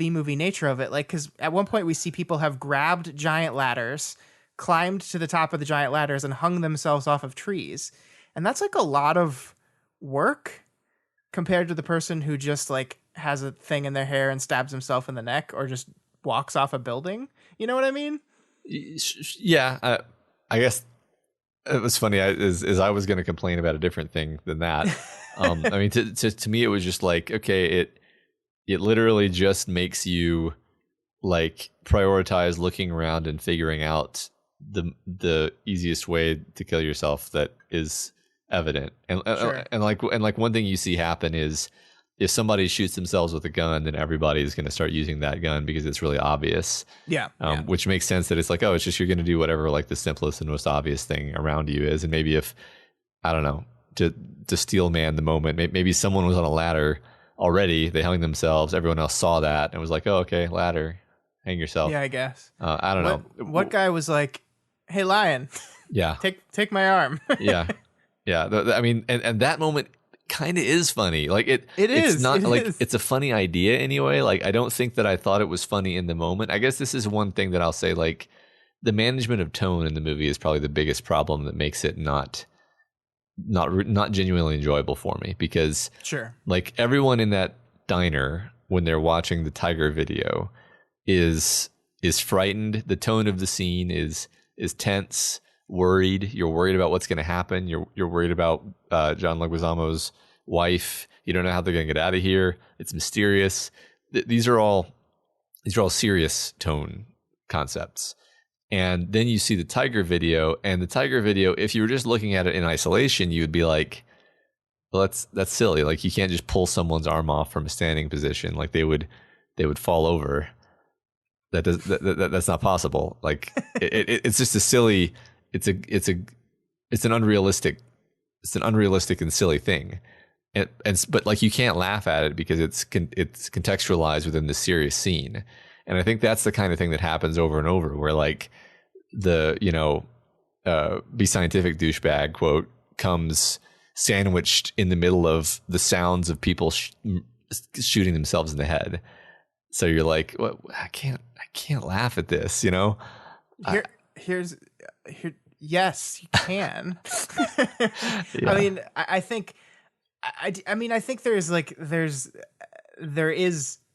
movie nature of it. Like, because at one point we see people have grabbed giant ladders, climbed to the top of the giant ladders, and hung themselves off of trees. And that's like a lot of work compared to the person who just like has a thing in their hair and stabs himself in the neck or just walks off a building. You know what I mean? Yeah. I guess it was funny as I was going to complain about a different thing than that. I mean, to me, it was just like, okay, it literally just makes you like prioritize looking around and figuring out the easiest way to kill yourself that is evident. And like one thing you see happen is if somebody shoots themselves with a gun, then everybody is going to start using that gun because it's really obvious. Yeah. Which makes sense that it's like, oh, it's just you're going to do whatever like the simplest and most obvious thing around you is. And maybe if, I don't know, to steel man the moment. Maybe someone was on a ladder already. They hung themselves. Everyone else saw that and was like, "Oh, okay, ladder, hang yourself." Yeah, I guess. I don't know. What guy was like, "Hey, lion, yeah, take my arm." yeah. I mean, and that moment kind of is funny. Like it's is. not it like is. it's a funny idea anyway. Like I don't think that I thought it was funny in the moment. I guess this is one thing that I'll say. Like the management of tone in the movie is probably the biggest problem that makes it not genuinely enjoyable for me, because sure, like everyone in that diner when they're watching the tiger video is frightened. The tone of the scene is tense, worried. You're worried about what's going to happen. You're worried about John Leguizamo's wife. You don't know how they're going to get out of here. It's mysterious. These are all serious tone concepts. And then you see the tiger video, and the tiger video, if you were just looking at it in isolation, you would be like, well, that's silly. Like you can't just pull someone's arm off from a standing position. Like they would fall over. That's not possible. Like it's just a silly, it's an unrealistic and silly thing. But like you can't laugh at it because it's contextualized within the serious scene. And I think that's the kind of thing that happens over and over, where like the, be scientific douchebag quote comes sandwiched in the middle of the sounds of people shooting themselves in the head. So you're like, well, I can't laugh at this, Yes, you can. Yeah. I mean, I think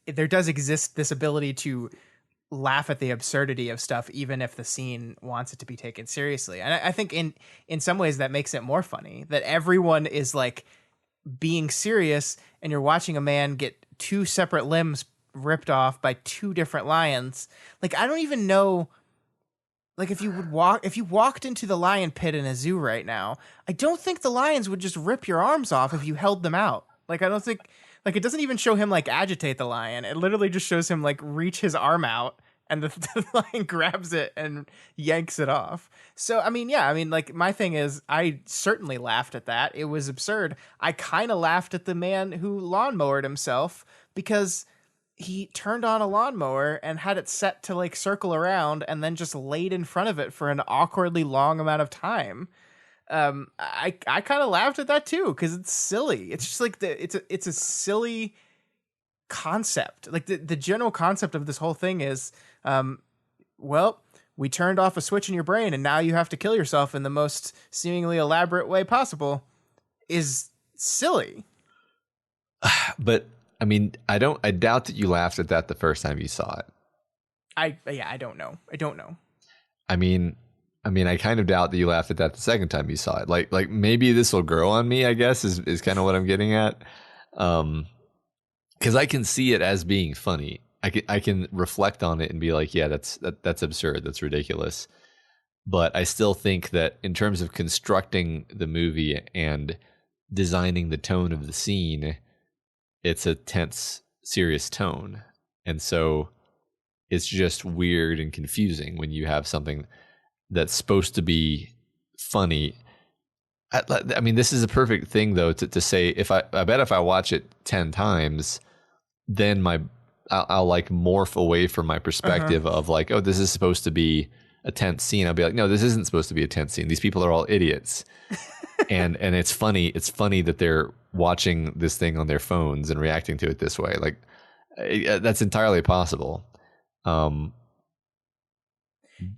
there does exist this ability to laugh at the absurdity of stuff, even if the scene wants it to be taken seriously. And I think in some ways that makes it more funny, that everyone is like being serious and you're watching a man get two separate limbs ripped off by two different lions. Like, I don't even know, like if you walked into the lion pit in a zoo right now, I don't think the lions would just rip your arms off if you held them out. Like, I don't think, like, it doesn't even show him like agitate the lion. It literally just shows him like reach his arm out, and the lion grabs it and yanks it off. So, I mean, yeah, like my thing is, I certainly laughed at that. It was absurd. I kind of laughed at the man who lawnmowered himself, because he turned on a lawnmower and had it set to like circle around and then just laid in front of it for an awkwardly long amount of time. I kind of laughed at that too, because it's silly. It's just like it's a silly concept. Like the general concept of this whole thing is, well, we turned off a switch in your brain and now you have to kill yourself in the most seemingly elaborate way possible, is silly. But I mean, I doubt that you laughed at that the first time you saw it. I don't know. I mean, I kind of doubt that you laughed at that the second time you saw it. Like maybe this will grow on me, I guess, is kind of what I'm getting at. Because I can see it as being funny. I can reflect on it and be like, yeah, that's absurd. That's ridiculous. But I still think that in terms of constructing the movie and designing the tone of the scene, it's a tense, serious tone. And so it's just weird and confusing when you have something that's supposed to be funny. I mean, this is a perfect thing, though, to say, I bet if I watch it 10 times, then I'll like morph away from my perspective of like, oh, this is supposed to be a tense scene. I'll be like, no, this isn't supposed to be a tense scene. These people are all idiots. and it's funny. It's funny that they're watching this thing on their phones and reacting to it this way. Like that's entirely possible.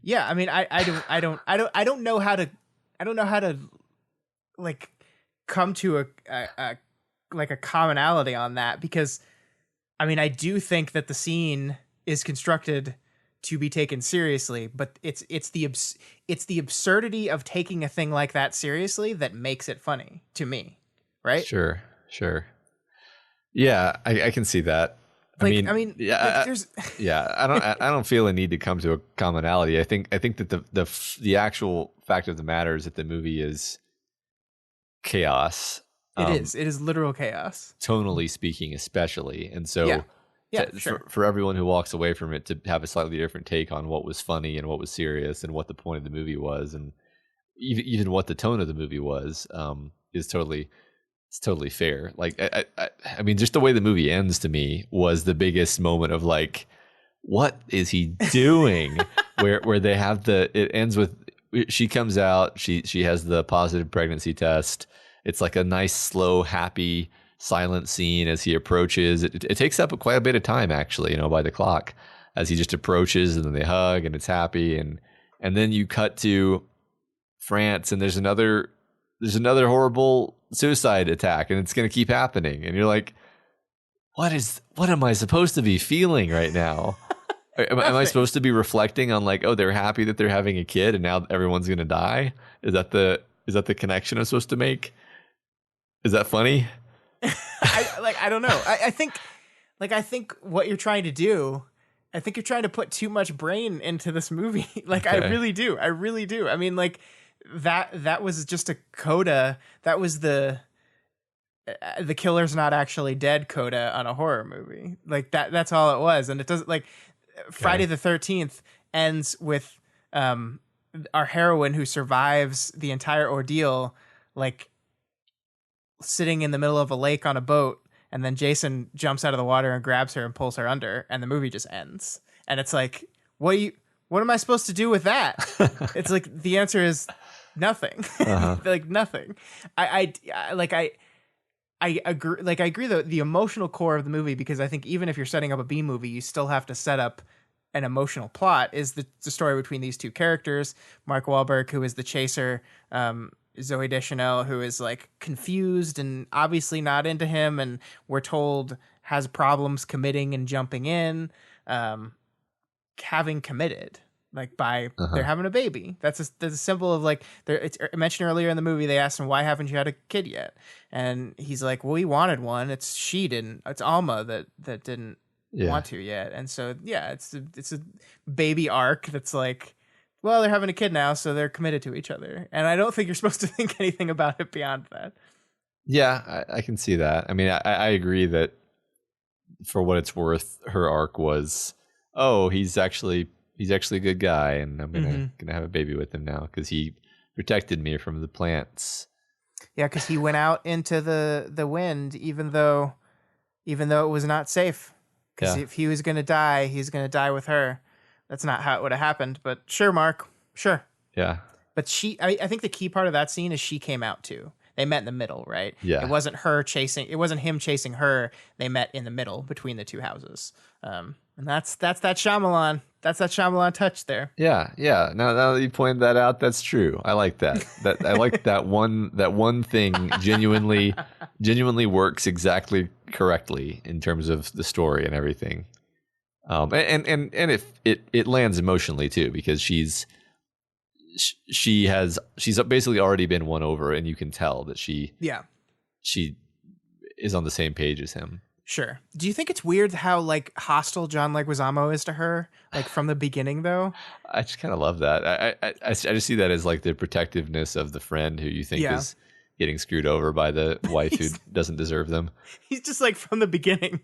Yeah, I mean, I don't know how to like come to a commonality on that, because I mean, I do think that the scene is constructed to be taken seriously, but it's the absurdity of taking a thing like that seriously that makes it funny to me, right? Sure. Yeah, I can see that. Like, yeah, there's I don't feel a need to come to a commonality. I think that the actual fact of the matter is that the movie is chaos. It is literal chaos, tonally speaking, especially. And so sure. for everyone who walks away from it to have a slightly different take on what was funny and what was serious and what the point of the movie was, and even what the tone of the movie was, is totally fair. Like I mean, just the way the movie ends to me was the biggest moment of like, what is he doing? where they have it ends with, she comes out, she has the positive pregnancy test. It's like a nice, slow, happy, silent scene as he approaches. It takes up quite a bit of time, actually, by the clock, as he just approaches, and then they hug, and it's happy, and then you cut to France, and there's another horrible suicide attack, and it's going to keep happening, and you're like, what am I supposed to be feeling right now? Am I supposed to be reflecting on like, oh, they're happy that they're having a kid, and now everyone's going to die? Is that the connection I'm supposed to make? Is that funny? I don't know. I think what you're trying to do, I think you're trying to put too much brain into this movie. Like, okay. I really do. I mean, like that was just a coda. That was the killer's not actually dead coda on a horror movie. Like that's all it was. And it doesn't, like, Friday the 13th ends with our heroine, who survives the entire ordeal, like sitting in the middle of a lake on a boat, and then Jason jumps out of the water and grabs her and pulls her under, and the movie just ends. And it's like, what am I supposed to do with that? It's like, the answer is nothing. Like nothing. I agree. Like, I agree the emotional core of the movie, because I think even if you're setting up a B movie, you still have to set up an emotional plot, is the story between these two characters. Mark Wahlberg, who is the chaser, Zooey Deschanel, who is like confused and obviously not into him, and we're told has problems committing and jumping in, having committed, like by they're having a baby. That's a symbol of like, it's mentioned earlier in the movie. They asked him, why haven't you had a kid yet? And he's like, well, he wanted one. It's Alma that didn't want to yet. And so, yeah, it's a baby arc that's like, well, they're having a kid now, so they're committed to each other. And I don't think you're supposed to think anything about it beyond that. Yeah, I can see that. I mean, I agree that for what it's worth, her arc was, oh, he's actually a good guy, and I'm gonna have a baby with him now because he protected me from the plants. Yeah, because he went out into the wind, even though it was not safe. Because if he was gonna die, he's gonna die with her. That's not how it would have happened, but sure, Mark, sure. Yeah. But I think the key part of that scene is she came out too. They met in the middle, right? Yeah. It wasn't him chasing her. They met in the middle between the two houses. And that's that Shyamalan. That's that Shyamalan touch there. Yeah. Yeah. Now that you pointed that out, that's true. I like that. I like that one thing genuinely works exactly correctly in terms of the story and everything. And if it lands emotionally too, because she's basically already been won over, and you can tell that she is on the same page as him. Sure. Do you think it's weird how like hostile John Leguizamo is to her, like from the beginning though? I just kind of love that. I just see that as like the protectiveness of the friend who you think is getting screwed over by the wife who doesn't deserve them. He's just like, from the beginning,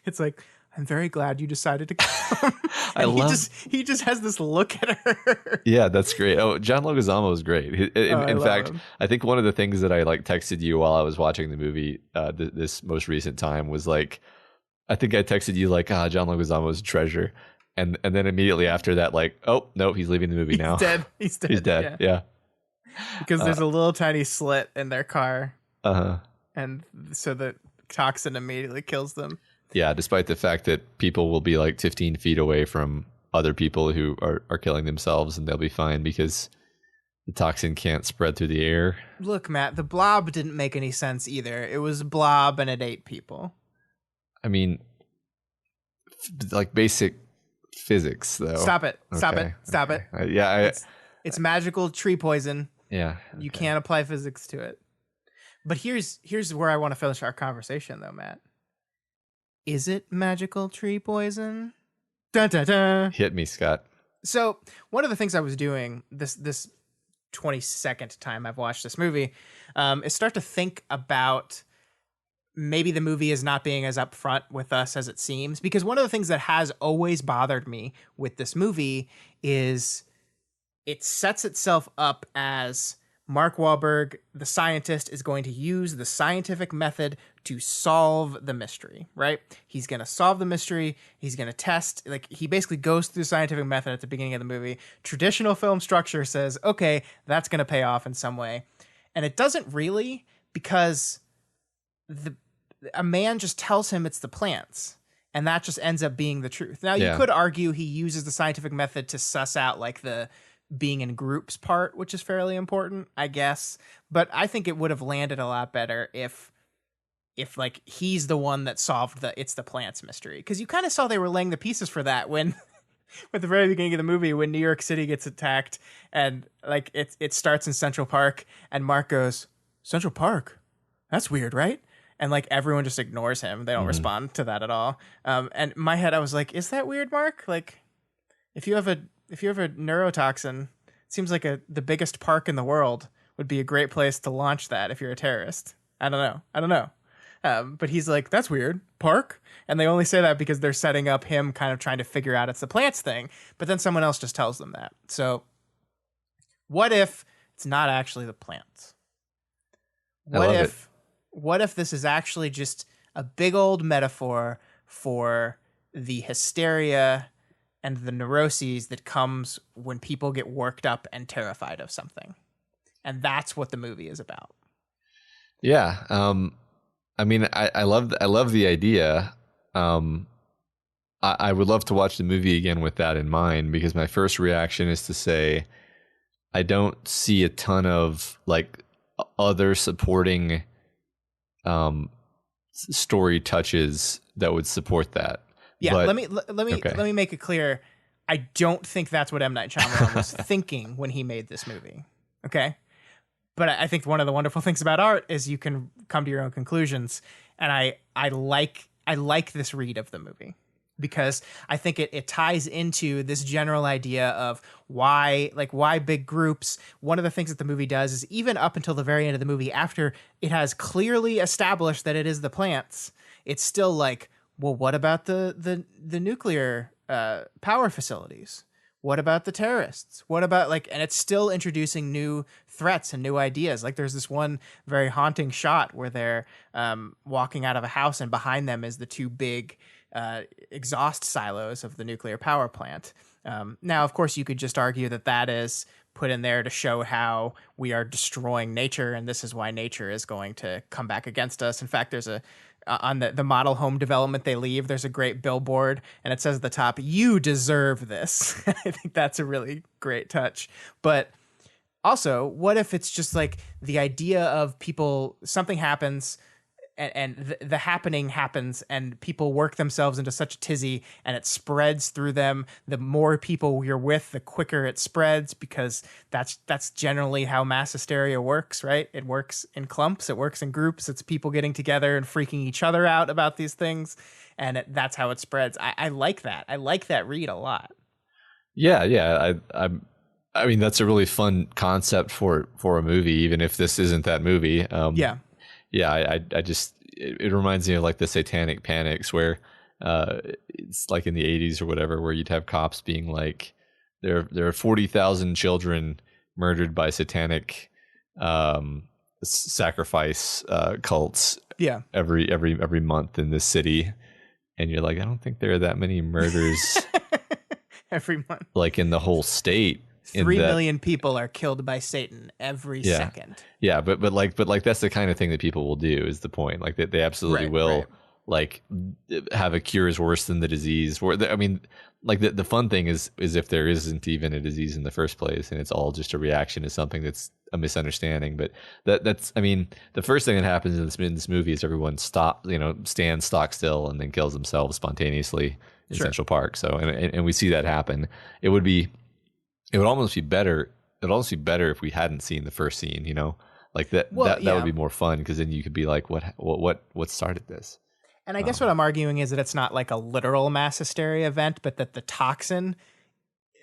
it's like, I'm very glad you decided to come. He just has this look at her. Yeah, that's great. Oh, John Leguizamo is great. In fact, him. I think one of the things that I like texted you while I was watching the movie this most recent time was like, I think I texted you like, John Leguizamo is a treasure. And then immediately after that, like, oh, no, he's leaving the movie now. He's dead. He's dead. Yeah. Because there's a little tiny slit in their car. And so the toxin immediately kills them. Yeah, despite the fact that people will be like 15 feet away from other people who are killing themselves, and they'll be fine because the toxin can't spread through the air. Look, Matt, the blob didn't make any sense either. It was a blob and it ate people. I mean, like basic physics, though. Stop it. Yeah. It's magical tree poison. Yeah. You can't apply physics to it. But here's where I want to finish our conversation, though, Matt. Is it magical tree poison? Dun, dun, dun. Hit me, Scott. So one of the things I was doing this 22nd time I've watched this movie is start to think about maybe the movie is not being as upfront with us as it seems. Because one of the things that has always bothered me with this movie is it sets itself up as Mark Wahlberg, the scientist, is going to use the scientific method to solve the mystery, right? He's going to solve the mystery. He's going to test. Like, he basically goes through the scientific method at the beginning of the movie. Traditional film structure says, okay, that's going to pay off in some way. And it doesn't really, because a man just tells him it's the plants. And that just ends up being the truth. Now, you could argue he uses the scientific method to suss out like the being in groups part, which is fairly important, I guess. But I think it would have landed a lot better if like he's the one that solved it's the plants mystery. Because you kind of saw they were laying the pieces for that when at the very beginning of the movie, when New York City gets attacked and like it starts in Central Park and Mark goes, Central Park? That's weird, right? And like everyone just ignores him. They don't respond to that at all. And in my head, I was like, "Is that weird, Mark? Like, if you have a neurotoxin, it seems like the biggest park in the world would be a great place to launch that if you're a terrorist." I don't know. But he's like, "That's weird, park." And they only say that because they're setting up him kind of trying to figure out it's the plants thing. But then someone else just tells them that. So, what if it's not actually the plants? What if this is actually just a big old metaphor for the hysteria and the neuroses that comes when people get worked up and terrified of something? And that's what the movie is about. Yeah. I mean, I love the idea. I would love to watch the movie again with that in mind, because my first reaction is to say, I don't see a ton of like other supporting story touches that would support that. Yeah, but, let me make it clear. I don't think that's what M. Night Shyamalan was thinking when he made this movie. Okay, but I think one of the wonderful things about art is you can come to your own conclusions, and I like this read of the movie, because I think it ties into this general idea of why big groups. One of the things that the movie does is, even up until the very end of the movie, after it has clearly established that it is the plants, it's still like, well, what about the nuclear power facilities? What about the terrorists? What about and it's still introducing new threats and new ideas. Like, there's this one very haunting shot where they're walking out of a house, and behind them is the two big exhaust silos of the nuclear power plant. Now, of course, you could just argue that is put in there to show how we are destroying nature, and this is why nature is going to come back against us. In fact, there's on the model home development they leave, there's a great billboard, and it says at the top, "You deserve this." I think that's a really great touch. But also, what if it's just like the idea of people, something happens, and the happening happens, and people work themselves into such a tizzy, and it spreads through them. The more people you're with, the quicker it spreads, because that's generally how mass hysteria works, right? It works in clumps, it works in groups. It's people getting together and freaking each other out about these things, and that's how it spreads. I like that. I like that read a lot. Yeah. I mean, that's a really fun concept for a movie, even if this isn't that movie. Yeah, I just, it reminds me of like the Satanic Panics, where it's like in the 80s or whatever, where you'd have cops being like, there are 40,000 children murdered by satanic sacrifice cults every month in this city. And you're like, I don't think there are that many murders every month, like in the whole state. 3 million people are killed by Satan every second. Yeah, but that's the kind of thing that people will do, is the point. Like they absolutely will like have a cure is worse than the disease. I mean, like the fun thing is if there isn't even a disease in the first place, and it's all just a reaction to something that's a misunderstanding. But that's, I mean, the first thing that happens in this movie is everyone stands stock still and then kills themselves spontaneously in Central Park. So and we see that happen. It would almost be better. It'd almost be better if we hadn't seen the first scene, like that. That would be more fun, because then you could be like, what started this? And I guess what I'm arguing is that it's not like a literal mass hysteria event, but that the toxin,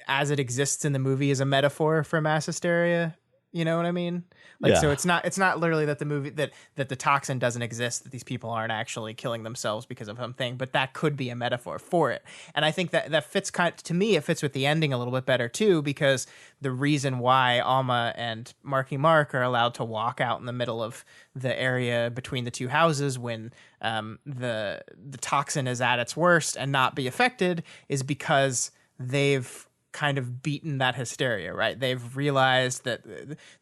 as it exists in the movie, is a metaphor for mass hysteria. You know what I mean? Like, Yeah. so it's not literally that the movie that the toxin doesn't exist, that these people aren't actually killing themselves because of something, but that could be a metaphor for it. And I think that fits to me, it fits with the ending a little bit better too, because the reason why Alma and Marky Mark are allowed to walk out in the middle of the area between the two houses when the toxin is at its worst and not be affected is because they've kind of beaten that hysteria, right? They've realized that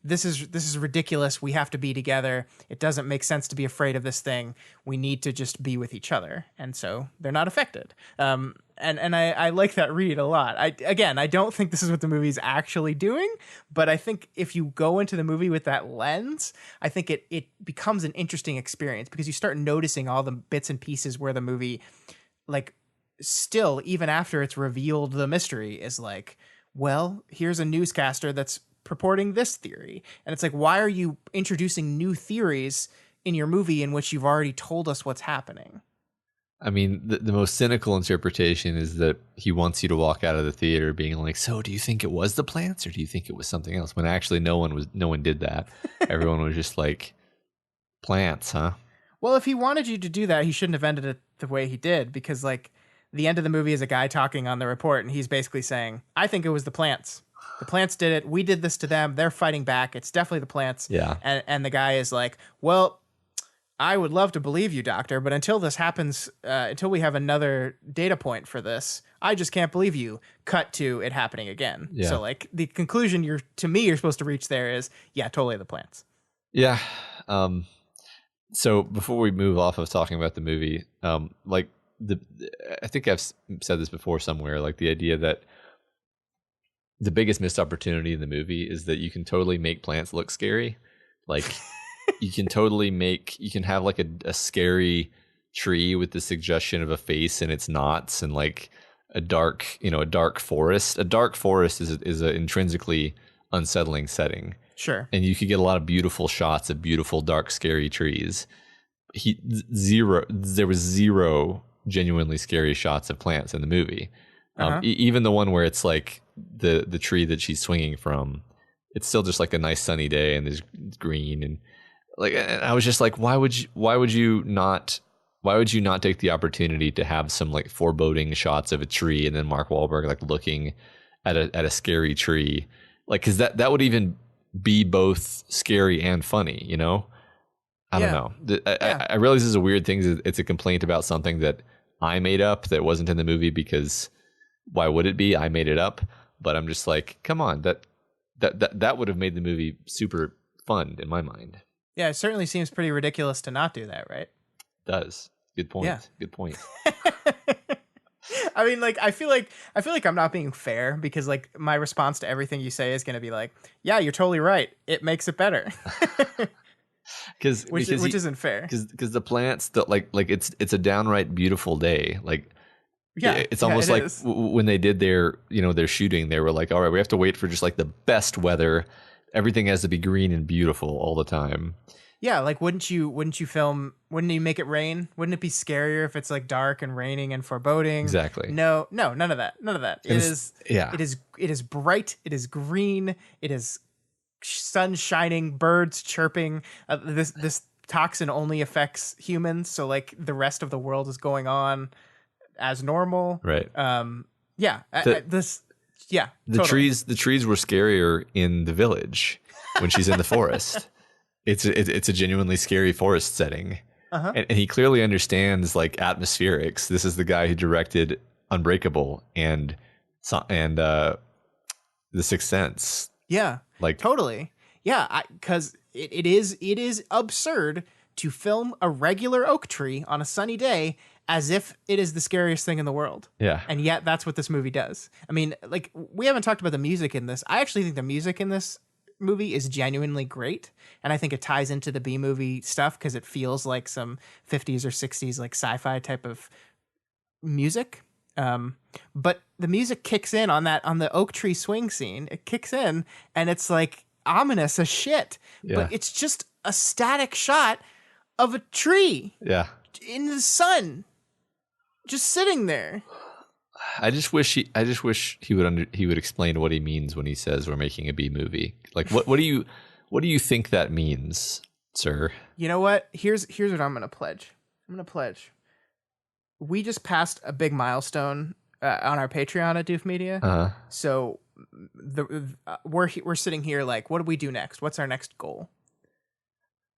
this is ridiculous. We have to be together. It doesn't make sense to be afraid of this thing. We need to just be with each other. And so they're not affected. And I like that read a lot. I don't think this is what the movie's actually doing, but I think if you go into the movie with that lens, I think it becomes an interesting experience because you start noticing all the bits and pieces where the movie, like, still, even after it's revealed the mystery, is like, well, here's a newscaster that's purporting this theory. And it's like, why are you introducing new theories in your movie in which you've already told us what's happening? I mean, the most cynical interpretation is that he wants you to walk out of the theater being like, so do you think it was the plants or do you think it was something else? When actually no one did that. Everyone was just like, plants, huh? Well, if he wanted you to do that, he shouldn't have ended it the way he did, because like the end of the movie is a guy talking on the report and he's basically saying, I think it was the plants. The plants did it. We did this to them. They're fighting back. It's definitely the plants. Yeah. And the guy is like, well, I would love to believe you, doctor, but until this happens, until we have another data point for this, I just can't believe you. Cut to it happening again. Yeah. So like the conclusion you're supposed to reach there is, yeah, totally the plants. Yeah. So before we move off of talking about the movie, like I think I've said this before somewhere, like the idea that the biggest missed opportunity in the movie is that you can totally make plants look scary. Like you can have like a scary tree with the suggestion of a face and its knots, and like a dark forest. A dark forest is an intrinsically unsettling setting. Sure. And you could get a lot of beautiful shots of beautiful, dark, scary trees. There was zero genuinely scary shots of plants in the movie. Even the one where it's like the tree that she's swinging from, it's still just like a nice sunny day and there's green, and like, and I was just like, why would you not take the opportunity to have some like foreboding shots of a tree and then Mark Wahlberg like looking at a scary tree, like, because that would even be both scary and funny, you know? I don't know. I realize this is a weird thing. It's a complaint about something that I made up that wasn't in the movie, because why would it be? I made it up. But I'm just like, come on, that would have made the movie super fun in my mind. Yeah, it certainly seems pretty ridiculous to not do that, right? It does. Good point. Yeah. Good point. I mean, like, I feel like I'm not being fair, because like my response to everything you say is going to be like, yeah, you're totally right. It makes it better. Which isn't fair. Because the plants, like it's a downright beautiful day. Like, yeah, it's almost like when they did their shooting, they were like, all right, we have to wait for just like the best weather. Everything has to be green and beautiful all the time. Yeah, like wouldn't you make it rain? Wouldn't it be scarier if it's like dark and raining and foreboding? Exactly. No, none of that. It is bright, it is green, it is sun shining, birds chirping. This toxin only affects humans, so like the rest of the world is going on as normal. Right. The trees were scarier in the village when she's in the forest. It's a genuinely scary forest setting. And he clearly understands like atmospherics. This is the guy who directed Unbreakable and The Sixth Sense. Yeah, like totally. Yeah, because it is absurd to film a regular oak tree on a sunny day as if it is the scariest thing in the world. Yeah. And yet that's what this movie does. I mean, like, we haven't talked about the music in this. I actually think the music in this movie is genuinely great, and I think it ties into the B-movie stuff because it feels like some 50s or 60s like sci-fi type of music. But the music kicks in on the oak tree swing scene. It kicks in and it's like ominous as shit. Yeah. But it's just a static shot of a tree. Yeah. In the sun, just sitting there. I just wish he would explain what he means when he says we're making a B movie. Like what do you think that means, sir? You know what? Here's what I'm gonna pledge. We just passed a big milestone on our Patreon at Doof Media. So we're sitting here like, what do we do next? What's our next goal?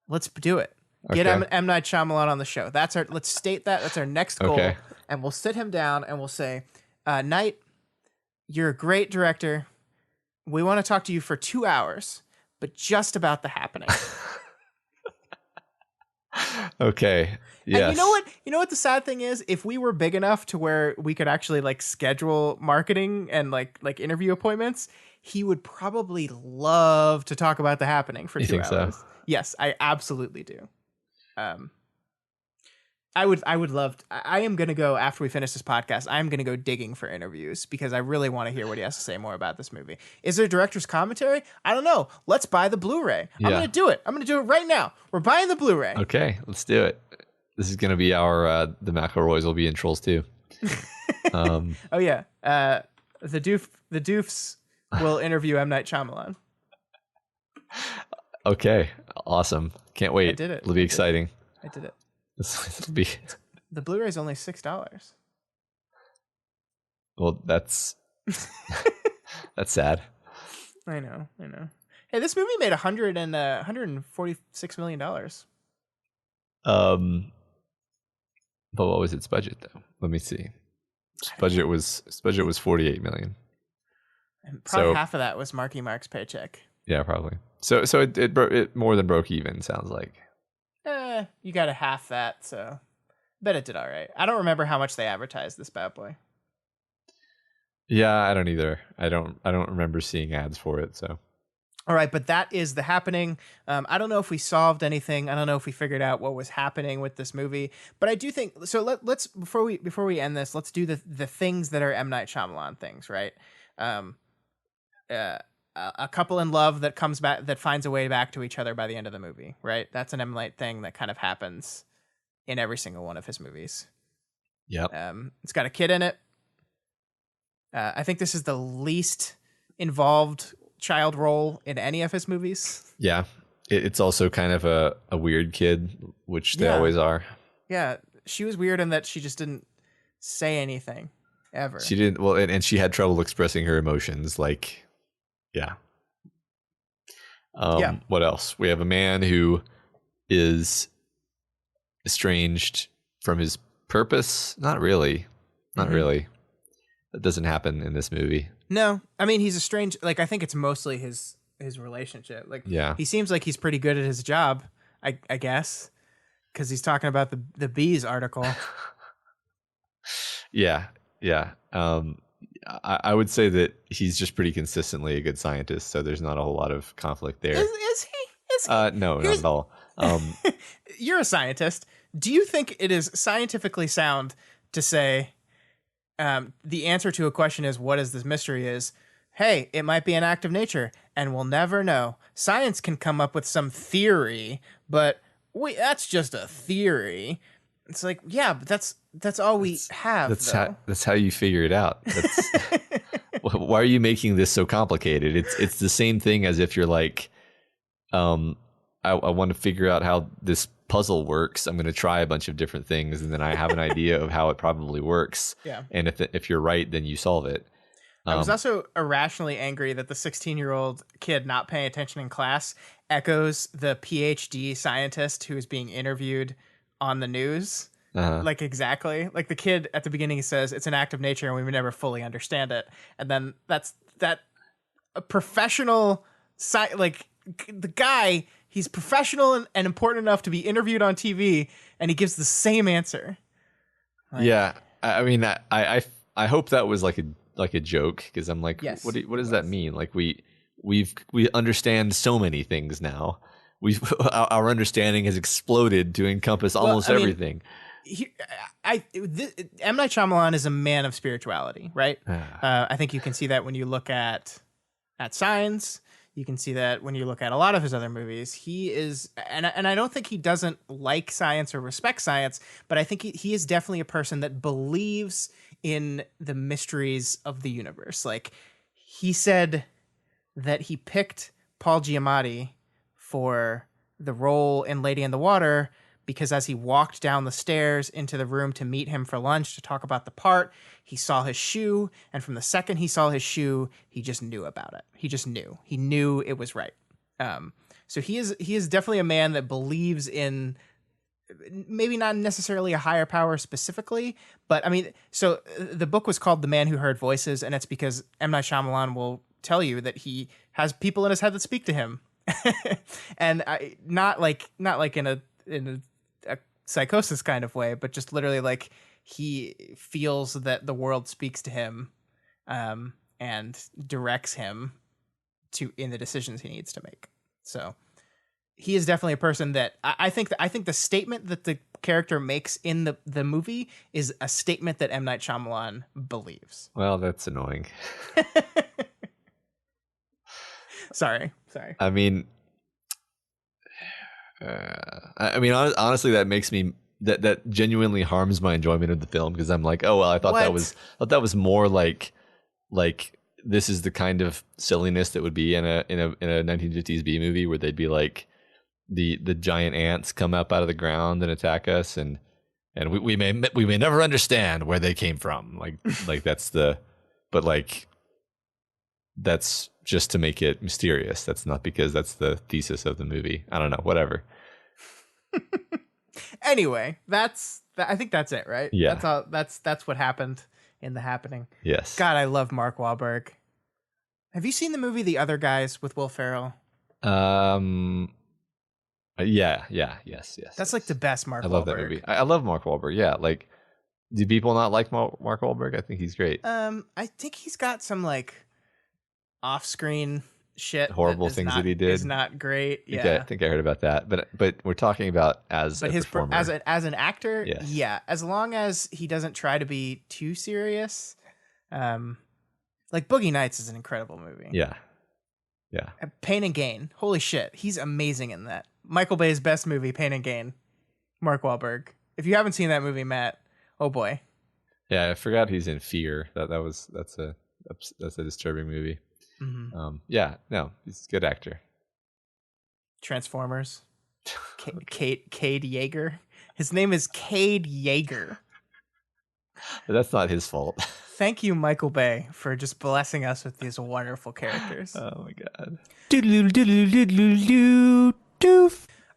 Let's do it. Get M. Night Shyamalan on the show. Let's state that. That's our next goal. Okay. And we'll sit him down and we'll say, Night, you're a great director. We want to talk to you for 2 hours, but just about The Happening. Okay. Yes. And you know what the sad thing is? If we were big enough to where we could actually like schedule marketing and like interview appointments, he would probably love to talk about The Happening for 2 hours. So? Yes, I absolutely do. I would love to, I am going to go after we finish this podcast. I'm going to go digging for interviews because I really want to hear what he has to say more about this movie. Is there director's commentary? I don't know. Let's buy the Blu-ray. Yeah. I'm going to do it. I'm going to do it right now. We're buying the Blu-ray. Okay, let's do it. This is going to be our, the McElroys will be in Trolls 2. Oh yeah. The Doofs will interview M. Night Shyamalan. Okay. Awesome. Can't wait. I did it. It'll be exciting. I did it. It'll be... The Blu-ray is only $6. Well, that's sad. I know. Hey, this movie made $146 million. But what was its budget though? Let me see. Its budget was $48 million. And probably half of that was Marky Mark's paycheck. Yeah, probably. So it more than broke even. Sounds like. You got a half that, so bet it did all right. I don't remember how much they advertised this bad boy. Yeah, I don't either. I don't remember seeing ads for it. So. All right, but that is The Happening. I don't know if we solved anything. I don't know if we figured out what was happening with this movie, but I do think so. Let's before we end this, let's do the things that are M. Night Shyamalan things, right? A couple in love that comes back, that finds a way back to each other by the end of the movie, right? That's an M. Night thing that kind of happens in every single one of his movies. Yep. It's got a kid in it. I think this is the least involved child role in any of his movies. Yeah. It's also kind of a weird kid, which they always are. Yeah. She was weird in that she just didn't say anything ever. She didn't. Well, and she had trouble expressing her emotions. Like, yeah. What else? We have a man who is estranged from his purpose. Not really. Not really. That doesn't happen in this movie. No, I mean, he's estranged. Like, I think it's mostly his relationship. Like, he seems like he's pretty good at his job, I guess, because he's talking about the bees article. Yeah. I would say that he's just pretty consistently a good scientist, so there's not a whole lot of conflict there. Is he? No, not at all. You're a scientist. Do you think it is scientifically sound to say the answer to a question is, what is this mystery is, hey, it might be an act of nature, and we'll never know. Science can come up with some theory, but that's just a theory. It's like, yeah, but that's all we have. That's how you figure it out. Why are you making this so complicated? It's the same thing as if you're like, I want to figure out how this puzzle works. I'm going to try a bunch of different things, and then I have an idea of how it probably works. Yeah. And if you're right, then you solve it. I was also irrationally angry that the 16-year-old kid not paying attention in class echoes the PhD scientist who is being interviewed on the news. Like, exactly. Like, the kid at the beginning says it's an act of nature and we would never fully understand it. And then that a professional the guy, he's professional and important enough to be interviewed on TV, and he gives the same answer. Yeah. I mean, I hope that was like a joke, because I'm like, yes, what does that mean? Like, we understand so many things now. Our understanding has exploded to encompass almost everything. M. Night Shyamalan is a man of spirituality, right? I think you can see that when you look at Signs. You can see that when you look at a lot of his other movies. He is, and I don't think he doesn't like science or respect science, but I think he is definitely a person that believes in the mysteries of the universe. Like, he said that he picked Paul Giamatti for the role in Lady in the Water because as he walked down the stairs into the room to meet him for lunch to talk about the part, he saw his shoe, and from the second he saw his shoe, he just knew about it. He just knew. He knew it was right. So he is definitely a man that believes in maybe not necessarily a higher power specifically, but I mean, so the book was called The Man Who Heard Voices, and it's because M. Night Shyamalan will tell you that he has people in his head that speak to him. And not like in a psychosis kind of way, but just literally like he feels that the world speaks to him and directs him in the decisions he needs to make. So he is definitely a person that I think the statement that the character makes in the movie is a statement that M. Night Shyamalan believes. Well, that's annoying. Sorry. I mean, honestly, that makes me that genuinely harms my enjoyment of the film because I'm like, oh well, I thought that was more like this is the kind of silliness that would be in a 1950s B movie where they'd be like the giant ants come up out of the ground and attack us and we may never understand where they came from like that's just to make it mysterious. That's not because that's the thesis of the movie. I don't know, whatever. Anyway, I think that's it, right? Yeah. That's what happened in The Happening. Yes. God, I love Mark Wahlberg. Have you seen the movie The Other Guys with Will Ferrell? Yes. That's like the best Mark Wahlberg. I love that movie. I love Mark Wahlberg. Yeah, like, do people not like Mark Wahlberg? I think he's great. I think he's got some like off-screen shit, horrible things that he did is not great. Yeah, I think I heard about that. But we're talking about as a performer, as an actor. Yes. Yeah, as long as he doesn't try to be too serious. Like Boogie Nights is an incredible movie. Yeah. Pain and Gain. Holy shit, he's amazing in that. Michael Bay's best movie, Pain and Gain. Mark Wahlberg. If you haven't seen that movie, Matt, oh boy. Yeah, I forgot he's in Fear. That's a disturbing movie. Mm-hmm. He's a good actor. Transformers. Cade Yeager. His name is Cade Yeager. But that's not his fault. Thank you, Michael Bay, for just blessing us with these wonderful characters. Oh my god.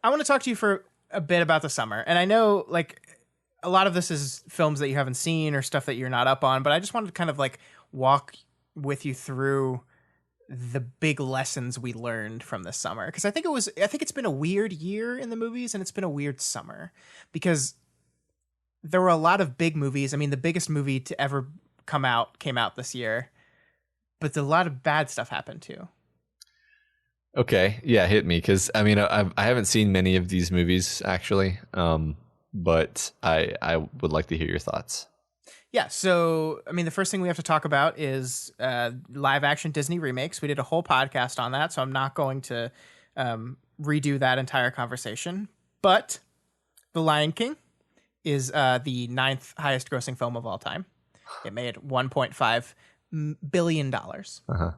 I want to talk to you for a bit about the summer. And I know like a lot of this is films that you haven't seen or stuff that you're not up on, but I just wanted to kind of like walk with you through the big lessons we learned from this summer. Because I think it's been a weird year in the movies and it's been a weird summer because there were a lot of big movies. I mean, the biggest movie to ever came out this year, but a lot of bad stuff happened too. Okay, yeah, hit me because I mean I haven't seen many of these movies actually, but I would like to hear your thoughts. Yeah, so I mean the first thing we have to talk about is live action Disney remakes. We did a whole podcast on that, so I'm not going to redo that entire conversation. But The Lion King is the 9th highest grossing film of all time. It made $1.5 billion. Uh-huh.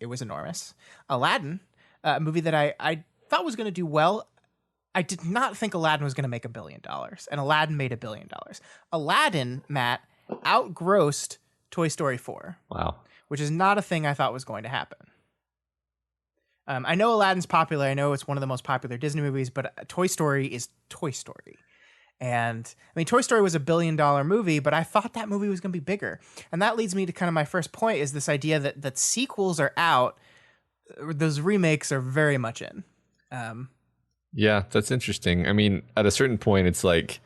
It was enormous. Aladdin, a movie that I thought was going to do well. I did not think Aladdin was going to make $1 billion, and Aladdin made $1 billion. Aladdin, Matt, outgrossed Toy Story 4. Wow. Which is not a thing I thought was going to happen. I know Aladdin's popular. I know it's one of the most popular Disney movies, but Toy Story is Toy Story. And I mean, Toy Story was $1 billion movie, but I thought that movie was going to be bigger. And that leads me to kind of my first point is this idea that sequels are out. Those remakes are very much in. Yeah, that's interesting. I mean, at a certain point, it's like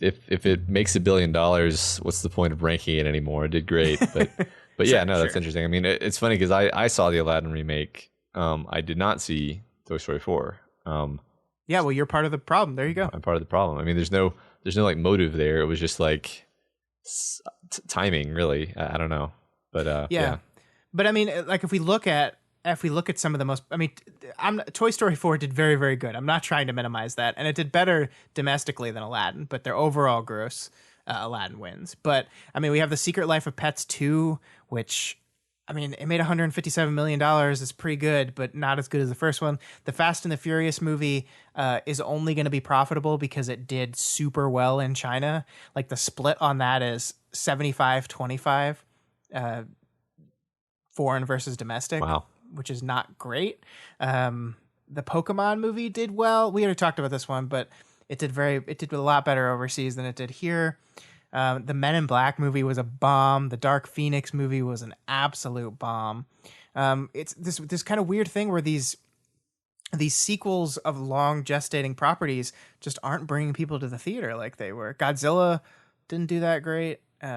if it makes $1 billion, what's the point of ranking it anymore? It did great, but yeah, no, that's interesting. I mean, it's funny because I saw the Aladdin remake. I did not see Toy Story 4. Yeah, well, you're part of the problem. There you go. I'm part of the problem. I mean, there's no like motive there. It was just like timing, really. I don't know, but yeah. But I mean, like if we look at some of the most, I mean, Toy Story 4 did very, very good. I'm not trying to minimize that, and it did better domestically than Aladdin, but their overall gross Aladdin wins. But I mean, we have The Secret Life of Pets 2, which, I mean, it made $157 million. It's pretty good, but not as good as the first one. The Fast and the Furious movie is only going to be profitable because it did super well in China. Like, the split on that is 75-25, foreign versus domestic. Wow. Which is not great. The Pokemon movie did well. We already talked about this one, but it did a lot better overseas than it did here. The Men in Black movie was a bomb. The Dark Phoenix movie was an absolute bomb. It's this kind of weird thing where these sequels of long gestating properties just aren't bringing people to the theater like they were. Godzilla didn't do that great. We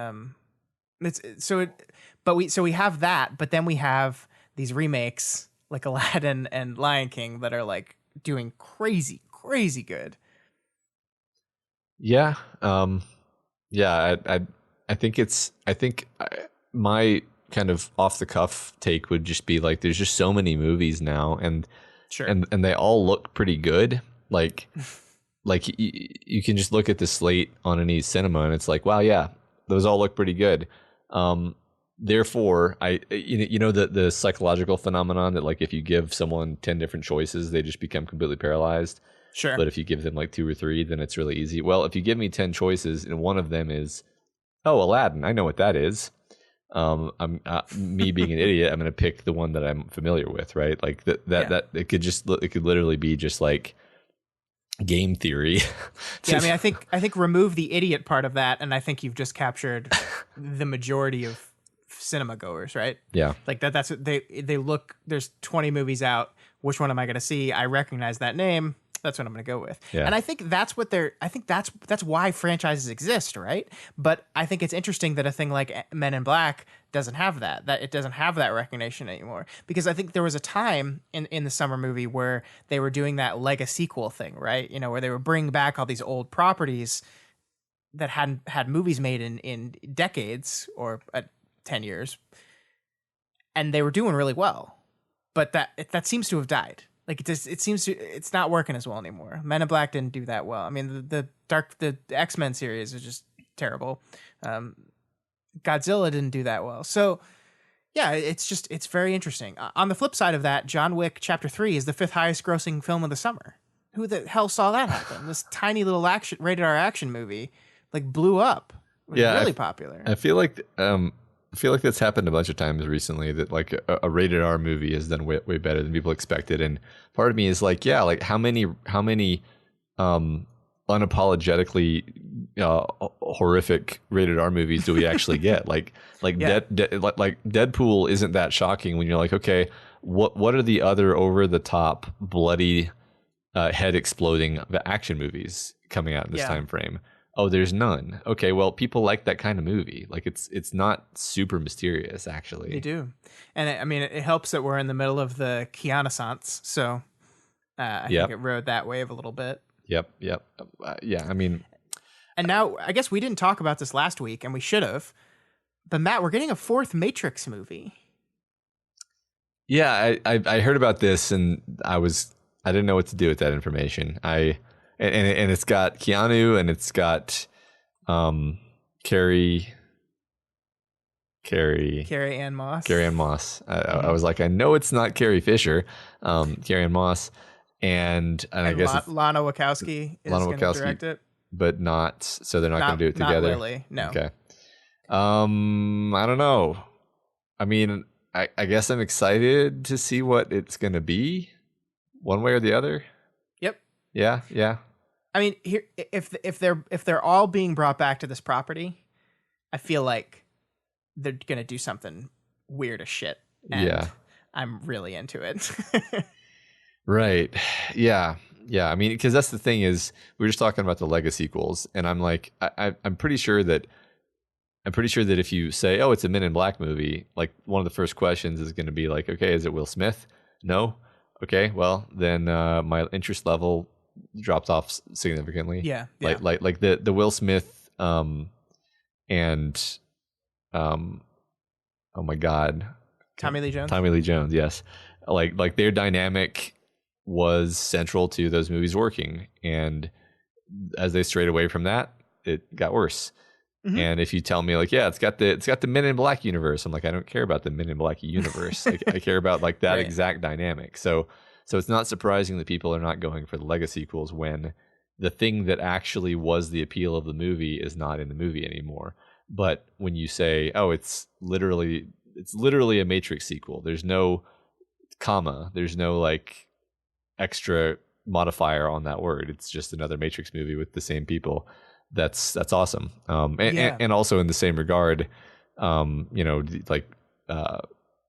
have that, but then we have these remakes like Aladdin and Lion King that are like doing crazy good. Yeah. Yeah. I think my kind of off the cuff take would just be like, there's just so many movies now, and sure, and they all look pretty good. Like you can just look at the slate on any cinema and it's like, wow, yeah, those all look pretty good. Therefore, the psychological phenomenon that like if you give someone 10 different choices, they just become completely paralyzed. Sure. But if you give them like 2 or 3, then it's really easy. Well, if you give me 10 choices and one of them is, oh, Aladdin, I know what that is. Me being an idiot, I'm going to pick the one that I'm familiar with, right? Like that it could literally be just like game theory. Yeah, I mean, I think remove the idiot part of that, and I think you've just captured the majority of cinema goers, right? Yeah. Like that's what they look, there's 20 movies out. Which one am I going to see? I recognize that name. That's what I'm going to go with. Yeah. And I think that's why franchises exist, right? But I think it's interesting that a thing like Men in Black doesn't have that it doesn't have that recognition anymore. Because I think there was a time in the summer movie where they were doing that sequel thing, right? You know, where they were bringing back all these old properties that hadn't had movies made in decades or 10 years. And they were doing really well. But that seems to have died. Like it's not working as well anymore. Men in Black didn't do that well. I mean, the X-Men series is just terrible. Godzilla didn't do that well. So yeah, it's very interesting. On the flip side of that, John Wick Chapter 3 is the 5th highest grossing film of the summer. Who the hell saw that happen? This tiny little rated R action movie like blew up. It was really popular. I feel like that's happened a bunch of times recently, that like a rated R movie has done way better than people expected. And part of me is like, yeah, like how many unapologetically horrific rated R movies do we actually get? like Deadpool isn't that shocking when you're like, okay, what are the other over the top bloody head exploding action movies coming out in this time frame? Oh, there's none. Okay, well, people like that kind of movie. Like it's not super mysterious, actually. They do, and it helps that we're in the middle of the Keanu-sance, so I think it rode that wave a little bit. Yep. Yeah, I mean, and now I guess we didn't talk about this last week, and we should have. But Matt, we're getting a 4th Matrix movie. Yeah, I heard about this, and I didn't know what to do with that information. And it's got Keanu, and it's got Carrie Ann Moss. I was like, I know it's not Carrie Fisher, Carrie Ann Moss, and I guess Lana Wachowski is going to direct it, but not. So they're not going to do it together. Not Lily, no. Okay. I don't know. I mean, I guess I'm excited to see what it's going to be, one way or the other. Yep. Yeah. I mean, here, if they're all being brought back to this property, I feel like they're gonna do something weird as shit. And I'm really into it. Right. Yeah. I mean, because that's the thing is, we were just talking about the Lego sequels, and I'm like, I'm pretty sure that if you say, oh, it's a Men in Black movie, like one of the first questions is going to be like, okay, is it Will Smith? No. Okay. Well, then my interest level dropped off significantly. Yeah. Like the Will Smith and oh my God, Tommy Lee Jones, yes. Like their dynamic was central to those movies working, and as they strayed away from that, it got worse. Mm-hmm. And if you tell me like, yeah, it's got the Men in Black universe, I'm like, I don't care about the Men in Black universe. I care about like that exact dynamic. So it's not surprising that people are not going for the Lego sequels when the thing that actually was the appeal of the movie is not in the movie anymore. But when you say, oh, it's literally a Matrix sequel, there's no comma, there's no like extra modifier on that word. It's just another Matrix movie with the same people. That's awesome. And also in the same regard,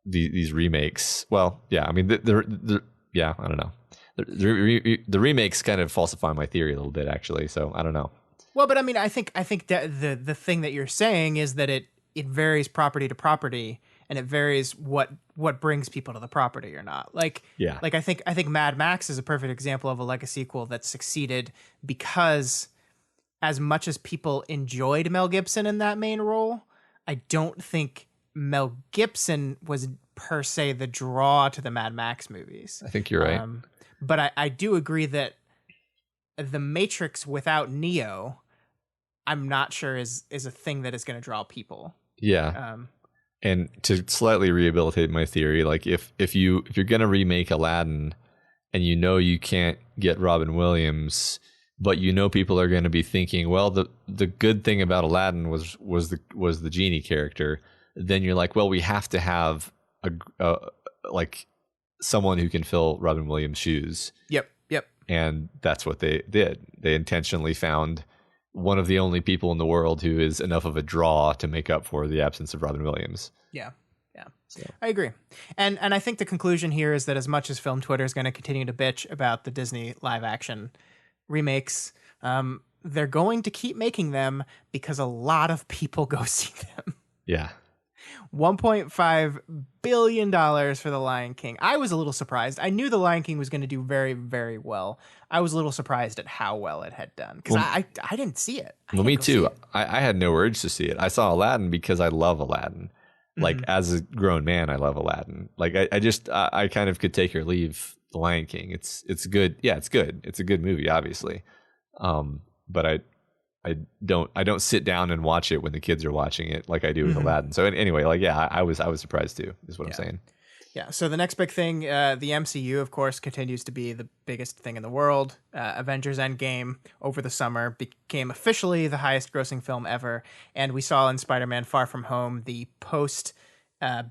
these remakes. Well, yeah, I mean, I don't know. The remakes kind of falsify my theory a little bit, actually. So I don't know. Well, but I mean, I think that the thing that you're saying is that it varies property to property, and it varies what brings people to the property or not. Like, yeah, like I think Mad Max is a perfect example of a Lego sequel that succeeded because, as much as people enjoyed Mel Gibson in that main role, I don't think Mel Gibson was per se the draw to the Mad Max movies. I think you're right. But I do agree that the Matrix without Neo, I'm not sure is a thing that is going to draw people. Yeah. And to slightly rehabilitate my theory, like if you're going to remake Aladdin and you can't get Robin Williams, but people are going to be thinking, well, the good thing about Aladdin was the genie character, then you're like, well, we have to have a like someone who can fill Robin Williams' shoes. Yep. And that's what they did. They intentionally found one of the only people in the world who is enough of a draw to make up for the absence of Robin Williams. Yeah. So. I agree. And I think the conclusion here is that as much as film Twitter is going to continue to bitch about the Disney live action remakes, they're going to keep making them because a lot of people go see them. Yeah. $1.5 billion for The Lion King. I was a little surprised. I knew The Lion King was going to do very, very well. I was a little surprised at how well it had done because I didn't see it. Me too. I had no urge to see it. I saw Aladdin because I love Aladdin. Like as a grown man, I love Aladdin. Like I kind of could take or leave The Lion King. It's good. Yeah, it's good. It's a good movie, obviously. But I don't sit down and watch it when the kids are watching it like I do with Aladdin. So anyway, like I was surprised too, is what I'm saying. Yeah. So the next big thing, the MCU, of course, continues to be the biggest thing in the world. Avengers Endgame over the summer became officially the highest grossing film ever. And we saw in Spider-Man Far From Home, the post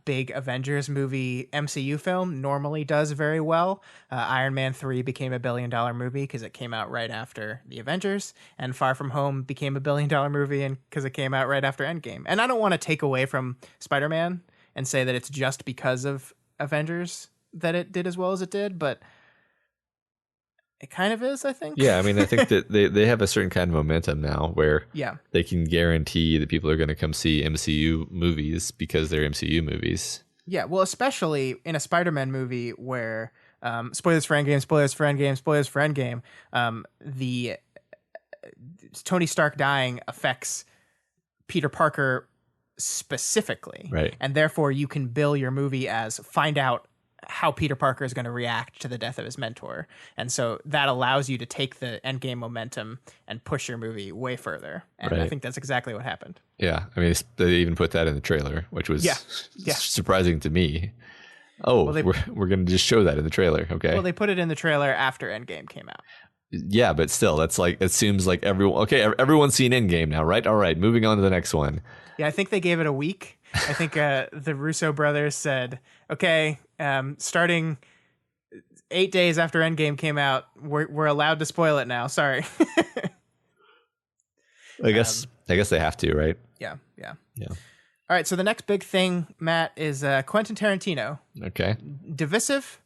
big Avengers movie MCU film normally does very well. Iron Man 3 became $1 billion movie because it came out right after the Avengers, and Far From Home became $1 billion movie because it came out right after Endgame. And I don't want to take away from Spider-Man and say that it's just because of Avengers that it did as well as it did, but it kind of is, I think. Yeah, I mean, I think that they have a certain kind of momentum now where they can guarantee that people are going to come see MCU movies because they're MCU movies. Yeah, well, especially in a Spider-Man movie where, spoilers for Endgame, the Tony Stark dying affects Peter Parker specifically. Right. And therefore you can bill your movie as find out how Peter Parker is going to react to the death of his mentor. And so that allows you to take the Endgame momentum and push your movie way further. And I think that's exactly what happened. Yeah. I mean, they even put that in the trailer, which was surprising to me. Oh, well, we're going to just show that in the trailer. Okay. Well, they put it in the trailer after Endgame came out. Yeah, but still, that's like, it seems like everyone's seen Endgame now, right? All right, moving on to the next one. Yeah, I think they gave it a week. I think the Russo brothers said, okay, starting 8 days after Endgame came out, we're allowed to spoil it now. Sorry. I guess they have to, right? Yeah. All right, so the next big thing, Matt, is Quentin Tarantino. Okay. Divisive,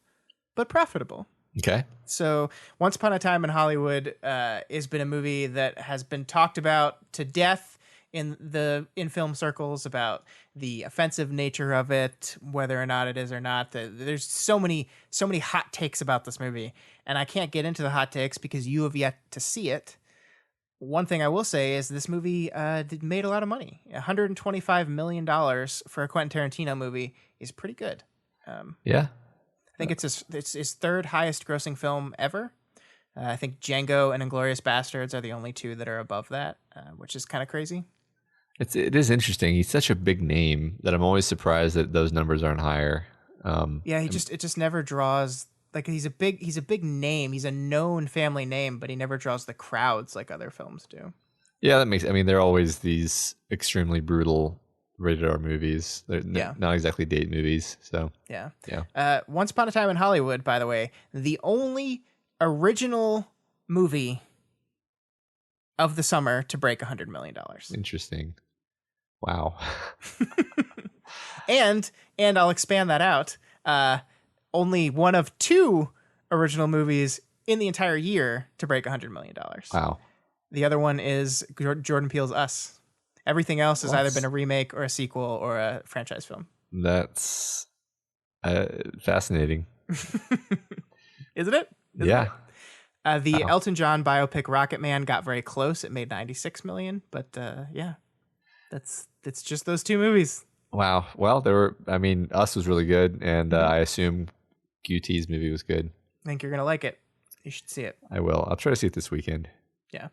but profitable. Okay. So Once Upon a Time in Hollywood has been a movie that has been talked about to death in film circles about the offensive nature of it, whether or not it is or not. There's so many hot takes about this movie, and I can't get into the hot takes because you have yet to see it. One thing I will say is this movie made a lot of money. $125 million for a Quentin Tarantino movie is pretty good. Yeah. I think it's his third highest grossing film ever. I think Django and Inglourious Bastards are the only two that are above that, which is kind of crazy. It is interesting. He's such a big name that I'm always surprised that those numbers aren't higher. It just never draws, like, he's a big name. He's a known family name, but he never draws the crowds like other films do. Yeah, I mean, they're always these extremely brutal rated R movies. They're not exactly date movies. So yeah. Once Upon a Time in Hollywood, by the way, the only original movie of the summer to break $100 million. Interesting. Wow. and I'll expand that out. Only one of 2 original movies in the entire year to break $100 million. Wow. The other one is Jordan Peele's Us. Everything else has either been a remake or a sequel or a franchise film. That's fascinating. Isn't it? Yeah. The Elton John biopic Rocket Man got very close. It made $96 million, but it's just those 2 movies. Wow. Well, Us was really good, and I assume QT's movie was good. I think you're gonna like it. You should see it. I will. I'll try to see it this weekend. Yeah.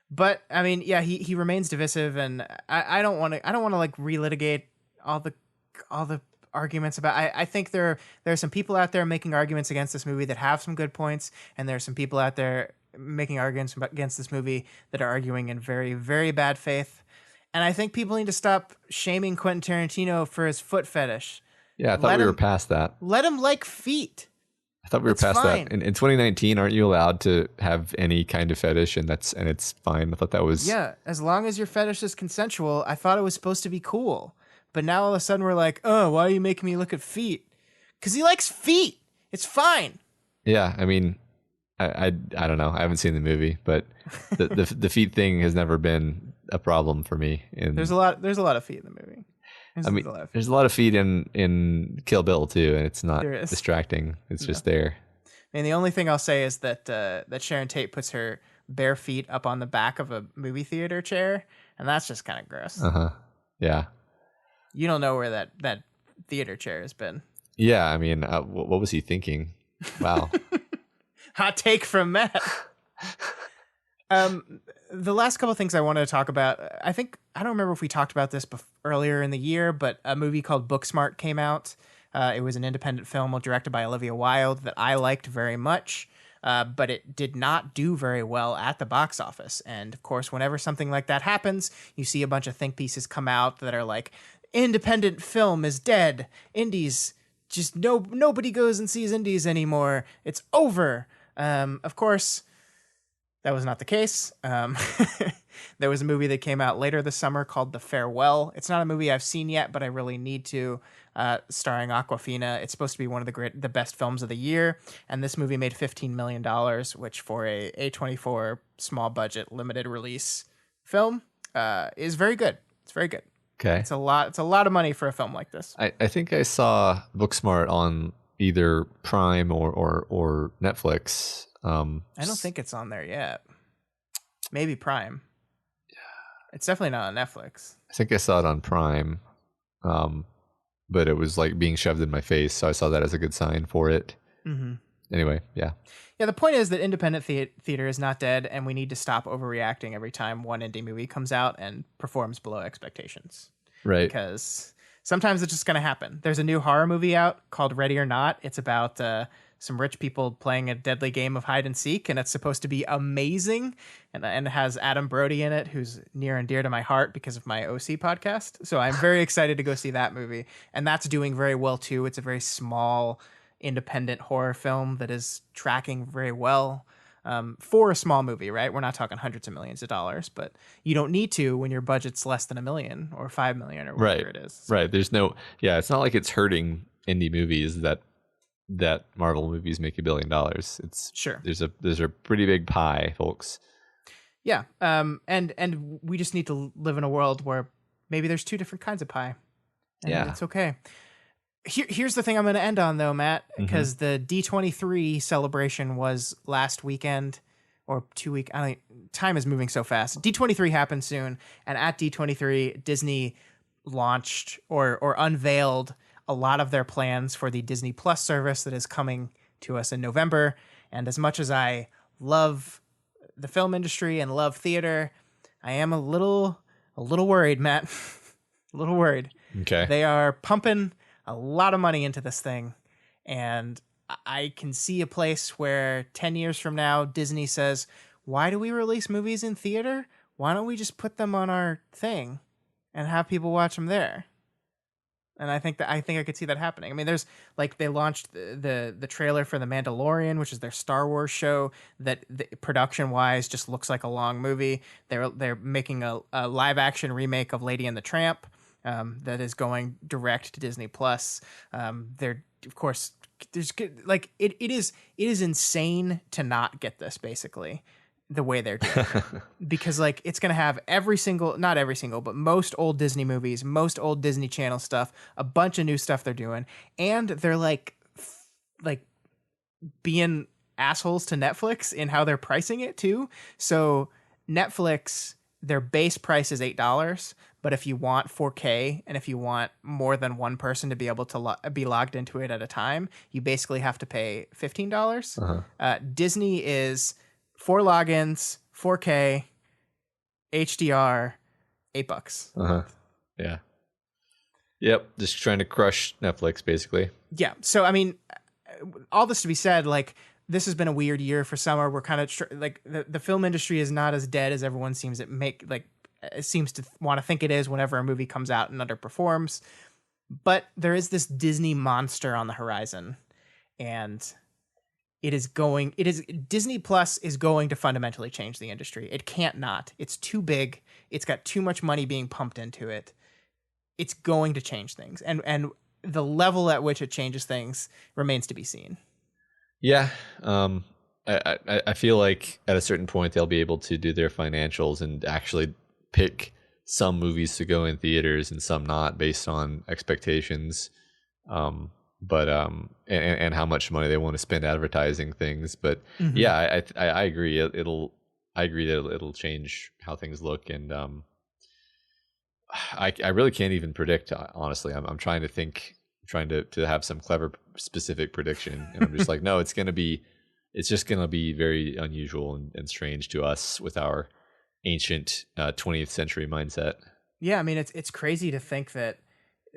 But I mean, yeah, he remains divisive, and I don't want to like relitigate all the arguments about. I think there are some people out there making arguments against this movie that have some good points, and there are some people out there making arguments against this movie that are arguing in very, very bad faith. And I think people need to stop shaming Quentin Tarantino for his foot fetish. Yeah, I thought we were past that. Let him like feet. I thought we were past that. In 2019, aren't you allowed to have any kind of fetish, and it's fine? I thought that was as long as your fetish is consensual. I thought it was supposed to be cool, but now all of a sudden we're like, oh, why are you making me look at feet? Because he likes feet. It's fine. Yeah, I mean, I don't know. I haven't seen the movie, but the feet thing has never been a problem for me. There's a lot of feet in the movie. There's a lot of feet in Kill Bill too, and it's not distracting. It's just there. And the only thing I'll say is that Sharon Tate puts her bare feet up on the back of a movie theater chair, and that's just kind of gross. Yeah. You don't know where that theater chair has been. Yeah, I mean, what was he thinking? Wow. Hot take from Matt. The last couple of things I wanted to talk about, I don't remember if we talked about this earlier in the year, but a movie called Booksmart came out. It was an independent film directed by Olivia Wilde that I liked very much, but it did not do very well at the box office. And of course, whenever something like that happens, you see a bunch of think pieces come out that are like, independent film is dead. Indies, just nobody goes and sees indies anymore. It's over. Of course, that was not the case. There was a movie that came out later this summer called The Farewell. It's not a movie I've seen yet, but I really need to. Starring Awkwafina. It's supposed to be one of the best films of the year, and this movie made $15 million, which for a A24 small budget limited release film is very good. It's very good. Okay, it's a lot of money for a film like this. I think I saw Booksmart on either Prime or Netflix. I don't think it's on there yet. Maybe Prime. Yeah. It's definitely not on Netflix. I think I saw it on Prime. But it was like being shoved in my face, so I saw that as a good sign for it. Mm-hmm. Anyway, yeah. Yeah, the point is that independent theater is not dead, and we need to stop overreacting every time one indie movie comes out and performs below expectations. Right. Because sometimes it's just going to happen. There's a new horror movie out called Ready or Not. It's about some rich people playing a deadly game of hide and seek, and it's supposed to be amazing, and it has Adam Brody in it, who's near and dear to my heart because of my OC podcast. So I'm very excited to go see that movie, and that's doing very well too. It's a very small independent horror film that is tracking very well for a small movie, right? We're not talking hundreds of millions of dollars, but you don't need to when your budget's less than $1 million or $5 million or whatever it is. So. Right. There's it's not like it's hurting indie movies that Marvel movies make $1 billion. It's sure there's a pretty big pie, folks. Yeah. And we just need to live in a world where maybe there's 2 different kinds of pie. And it's okay. Here's the thing I'm going to end on though, Matt, because the D23 celebration was last weekend or 2 weeks. Time is moving so fast. D23 happened soon. And at D23, Disney launched or unveiled a lot of their plans for the Disney Plus service that is coming to us in November. And as much as I love the film industry and love theater, I am a little a little worried, Matt. A little worried. Okay. They are pumping a lot of money into this thing, and I can see a place where 10 years from now, Disney says, why do we release movies in theater? Why don't we just put them on our thing and have people watch them there? And I think I could see that happening. I mean, there's like they launched the trailer for The Mandalorian, which is their Star Wars show that production wise just looks like a long movie. They're making a live action remake of Lady and the Tramp that is going direct to Disney Plus. They're of course there's like it is insane to not get this basically the way they're doing it. Because like it's going to have not every single, but most old Disney movies, most old Disney Channel stuff, a bunch of new stuff they're doing. And they're like being assholes to Netflix in how they're pricing it too. So Netflix, their base price is $8. But if you want 4K and if you want more than one person to be able to be logged into it at a time, you basically have to pay $15. Uh-huh. Disney is 4 logins, 4K, HDR, $8. Uh-huh. Yeah. Yep. Just trying to crush Netflix, basically. Yeah. So, I mean, all this to be said, like, this has been a weird year for summer. We're kind of like the film industry is not as dead as everyone seems to want to think it is whenever a movie comes out and underperforms. But there is this Disney monster on the horizon, and Disney Plus is going to fundamentally change the industry. It can't not. It's too big. It's got too much money being pumped into it. It's going to change things. And the level at which it changes things remains to be seen. Yeah. I feel like at a certain point they'll be able to do their financials and actually pick some movies to go in theaters and some not based on expectations. But how much money they want to spend advertising things. But mm-hmm. Yeah, I agree. I agree that it'll change how things look. And I really can't even predict, honestly. I'm trying to think, trying to have some clever specific prediction. And I'm just like, no, it's just going to be very unusual and strange to us with our ancient 20th century mindset. Yeah. I mean, it's crazy to think that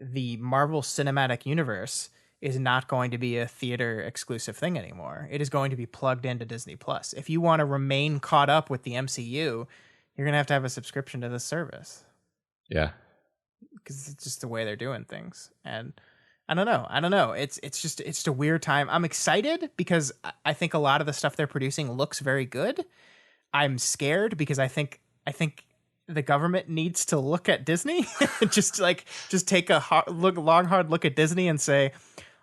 the Marvel Cinematic Universe is not going to be a theater exclusive thing anymore. It is going to be plugged into Disney Plus. If you want to remain caught up with the MCU, you're going to have a subscription to this service. Yeah. Because it's just the way they're doing things. And I don't know. It's just a weird time. I'm excited because I think a lot of the stuff they're producing looks very good. I'm scared because I think the government needs to look at Disney, just take a hard look at Disney and say,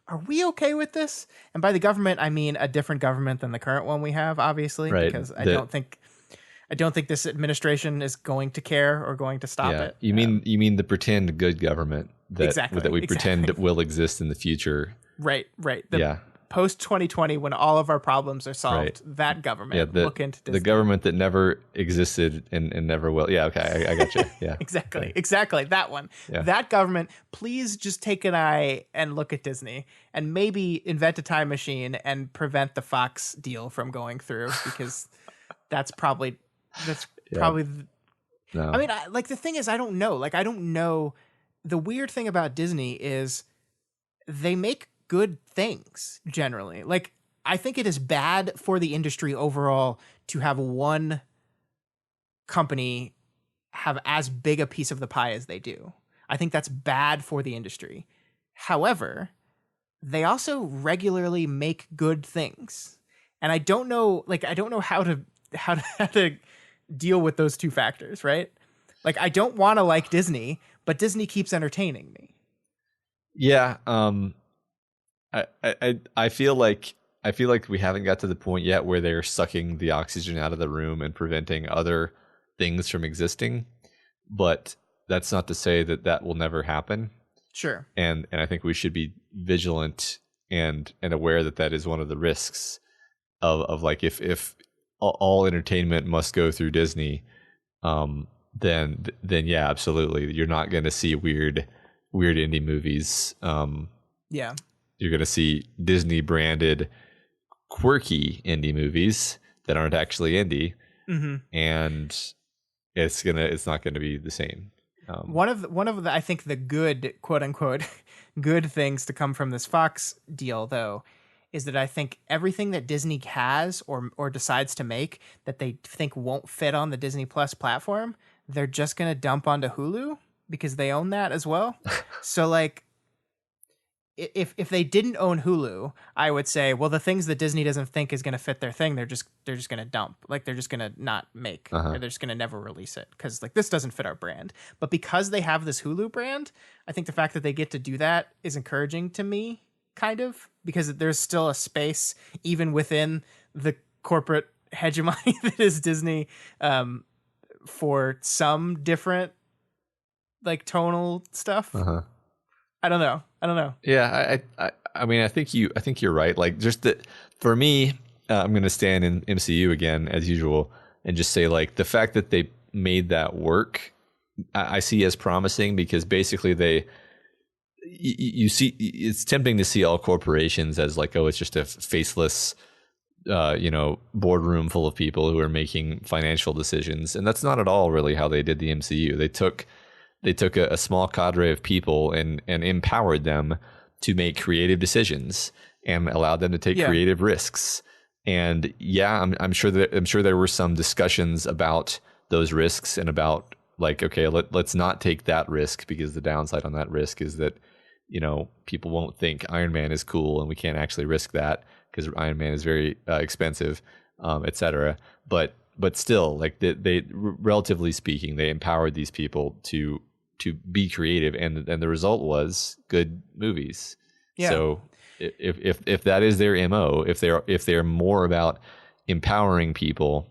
are we okay with this? And by the government, I mean a different government than the current one we have, obviously, right. Because I don't think this administration is going to care or going to stop it. You mean the pretend good government that we pretend will exist in the future. Right. Post 2020, when all of our problems are solved, right. That government look into Disney. The government that never existed and never will. Yeah, okay, I got you. Yeah, exactly. That one. Yeah. That government, please just take an eye and look at Disney and maybe invent a time machine and prevent the Fox deal from going through, because that's probably. No. I mean, the thing is, I don't know. The weird thing about Disney is they make good things generally. Like, I think it is bad for the industry overall to have one company have as big a piece of the pie as they do. I think that's bad for the industry. However, they also regularly make good things. And I don't know how to deal with those two factors, right? Like, I don't want to like Disney, but Disney keeps entertaining me. Yeah, I feel like we haven't got to the point yet where they're sucking the oxygen out of the room and preventing other things from existing. But that's not to say that will never happen. Sure. And I think we should be vigilant and aware that is one of the risks of like, if all entertainment must go through Disney, then yeah, absolutely, you're not going to see weird indie movies. Yeah. You're going to see Disney branded quirky indie movies that aren't actually indie. Mm-hmm. And it's not gonna be the same. One of the I think the good, quote unquote, good things to come from this Fox deal, though, is that I think everything that Disney has or decides to make that they think won't fit on the Disney Plus platform, they're just gonna dump onto Hulu because they own that as well. So like, if they didn't own Hulu, I would say, well, the things that Disney doesn't think is going to fit their thing, they're just going to dump. Like they're just going to not make, or they're just going to never release it because like this doesn't fit our brand. But because they have this Hulu brand, I think the fact that they get to do that is encouraging to me, kind of, because there's still a space even within the corporate hegemony that is Disney, for some different like tonal stuff. I don't know. Yeah, I mean, I think you're right. Like, just that for me, I'm going to stand in MCU again as usual, and just say like the fact that they made that work, I see as promising because basically you see, it's tempting to see all corporations as like, oh, it's just a faceless, boardroom full of people who are making financial decisions, and that's not at all really how they did the MCU. They took a small cadre of people and empowered them to make creative decisions and allowed them to take creative risks. And I'm sure there were some discussions about those risks and about like, okay, let's not take that risk because the downside on that risk is that, people won't think Iron Man is cool and we can't actually risk that because Iron Man is very expensive, etc. But still, like they relatively speaking, they empowered these people to be creative, and the result was good movies. Yeah. So if that is their MO, if they're more about empowering people,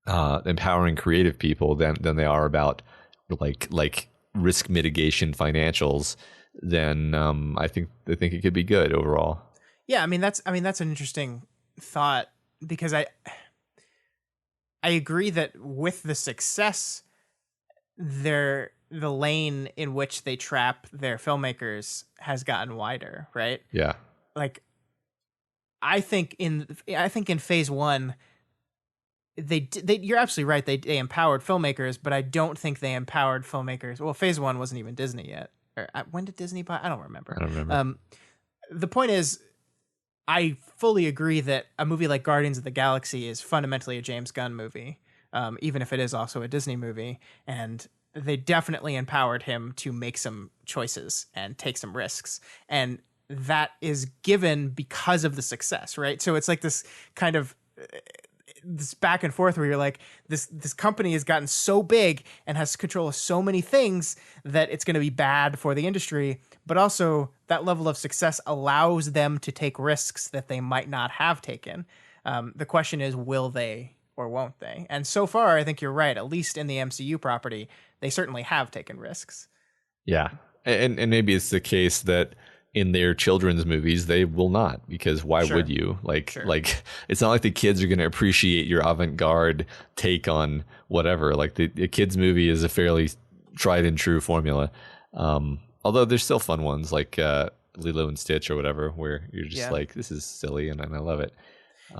empowering creative people than they are about like risk mitigation financials, then I think it could be good overall. Yeah, I mean that's an interesting thought because I agree that with the success, the lane in which they trap their filmmakers has gotten wider, right? Yeah. Like, I think in phase one, they you're absolutely right. They empowered filmmakers, but I don't think they empowered filmmakers. Well, phase one wasn't even Disney yet. Or, when did Disney buy? I don't remember. The point is, I fully agree that a movie like Guardians of the Galaxy is fundamentally a James Gunn movie, even if it is also a Disney movie, and they definitely empowered him to make some choices and take some risks. And that is given because of the success, right? So it's like this kind of this back and forth where you're like, this company has gotten so big and has control of so many things that it's going to be bad for the industry. But also that level of success allows them to take risks that they might not have taken. The question is, will they or won't they? And so far, I think you're right. At least in the MCU property, they certainly have taken risks. Yeah. And maybe it's the case that in their children's movies, they will not, because why would you? Like, it's not like the kids are going to appreciate your avant-garde take on whatever. Like the kids movie is a fairly tried and true formula. Although there's still fun ones like Lilo and Stitch or whatever, where you're just like, this is silly and I love it.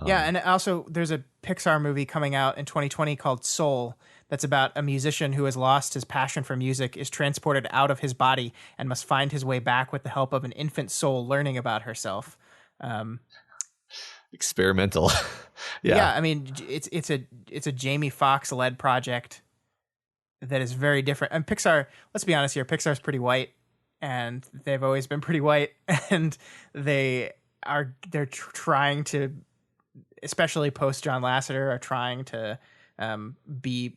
And also there's a Pixar movie coming out in 2020 called Soul that's about a musician who has lost his passion for music, is transported out of his body, and must find his way back with the help of an infant soul learning about herself. Experimental. Yeah, I mean, it's a Jamie Foxx led project that is very different. And Pixar, let's be honest here, Pixar's pretty white, and they've always been pretty white, and they're trying to, especially post John Lasseter, are trying to be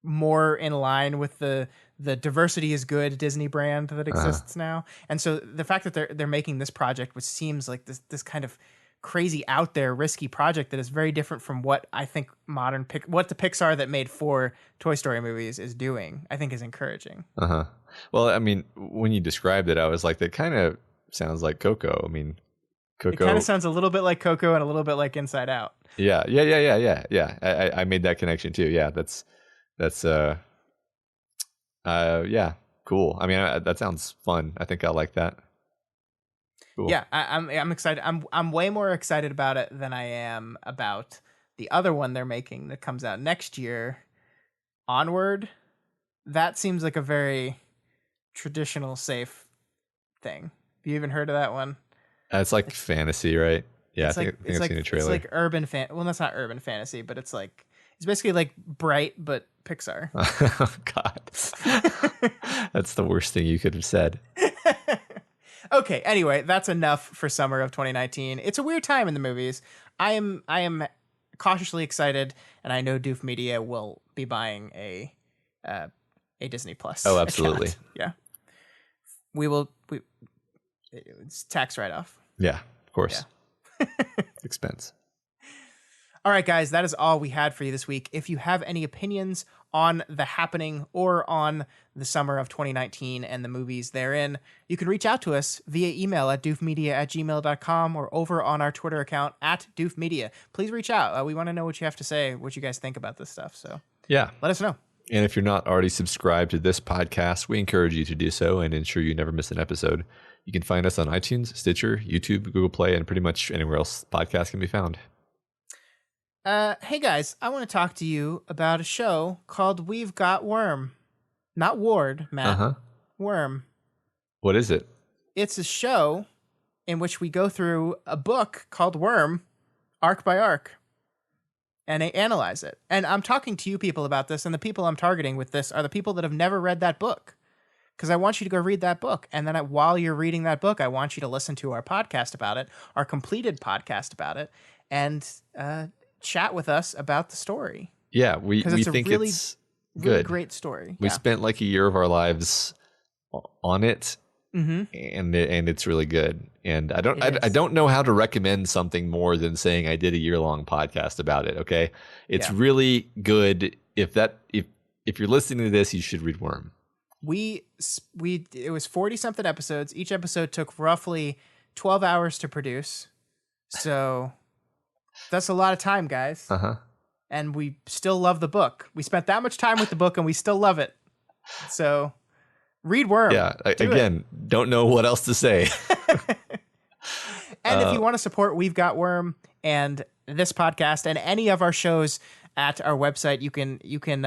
more in line with the diversity is good Disney brand that exists now. And so the fact that they're making this project, which seems like this kind of crazy out there risky project that is very different from what I think what the Pixar that made 4 Toy Story movies is doing, I think is encouraging. Well, I mean, when you described it, I was like, that kind of sounds like Coco. I mean, Coco. It kind of sounds a little bit like Coco and a little bit like Inside Out. Yeah. I made that connection too. Yeah, that's cool. I mean, that sounds fun. I think I like that. Cool. Yeah, I'm excited. I'm way more excited about it than I am about the other one they're making that comes out next year. Onward, that seems like a very traditional, safe thing. Have you even heard of that one? It's like fantasy, right? Yeah, I think I've seen a trailer. It's like urban well, that's not urban fantasy, but it's basically like Bright, but Pixar. Oh, God. That's the worst thing you could have said. Okay, anyway, that's enough for summer of 2019. It's a weird time in the movies. I am cautiously excited, and I know Doof Media will be buying a Disney Plus. Oh, absolutely. Account. Yeah. It's tax write-off. Yeah, of course. Yeah. Expense. All right, guys, that is all we had for you this week. If you have any opinions on The Happening or on the summer of 2019 and the movies therein, you can reach out to us via email at doofmedia@gmail.com or over on our Twitter account @doofmedia. Please reach out. We want to know what you have to say, what you guys think about this stuff. So yeah, let us know. And if you're not already subscribed to this podcast, we encourage you to do so and ensure you never miss an episode. You can find us on iTunes, Stitcher, YouTube, Google Play, and pretty much anywhere else podcasts can be found. Hey guys, I want to talk to you about a show called We've Got Worm. Not Ward, Matt. Worm. What is it? It's a show in which we go through a book called Worm, arc by arc, and analyze it. And I'm talking to you people about this, and the people I'm targeting with this are the people that have never read that book. Because I want you to go read that book. And then while you're reading that book, I want you to listen to our podcast about it, our completed podcast about it, and chat with us about the story. Yeah, we think really, it's really good. Great story. We spent like a year of our lives on it, and it's really good. And I don't know how to recommend something more than saying I did a year-long podcast about it. Okay, it's really good. If you're listening to this, you should read Worm. It was 40-something episodes. Each episode took roughly 12 hours to produce. So that's a lot of time, guys. And we still love the book. We spent that much time with the book and we still love it. So read Worm. Yeah. Don't know what else to say. And if you want to support We've Got Worm and this podcast and any of our shows at our website, you can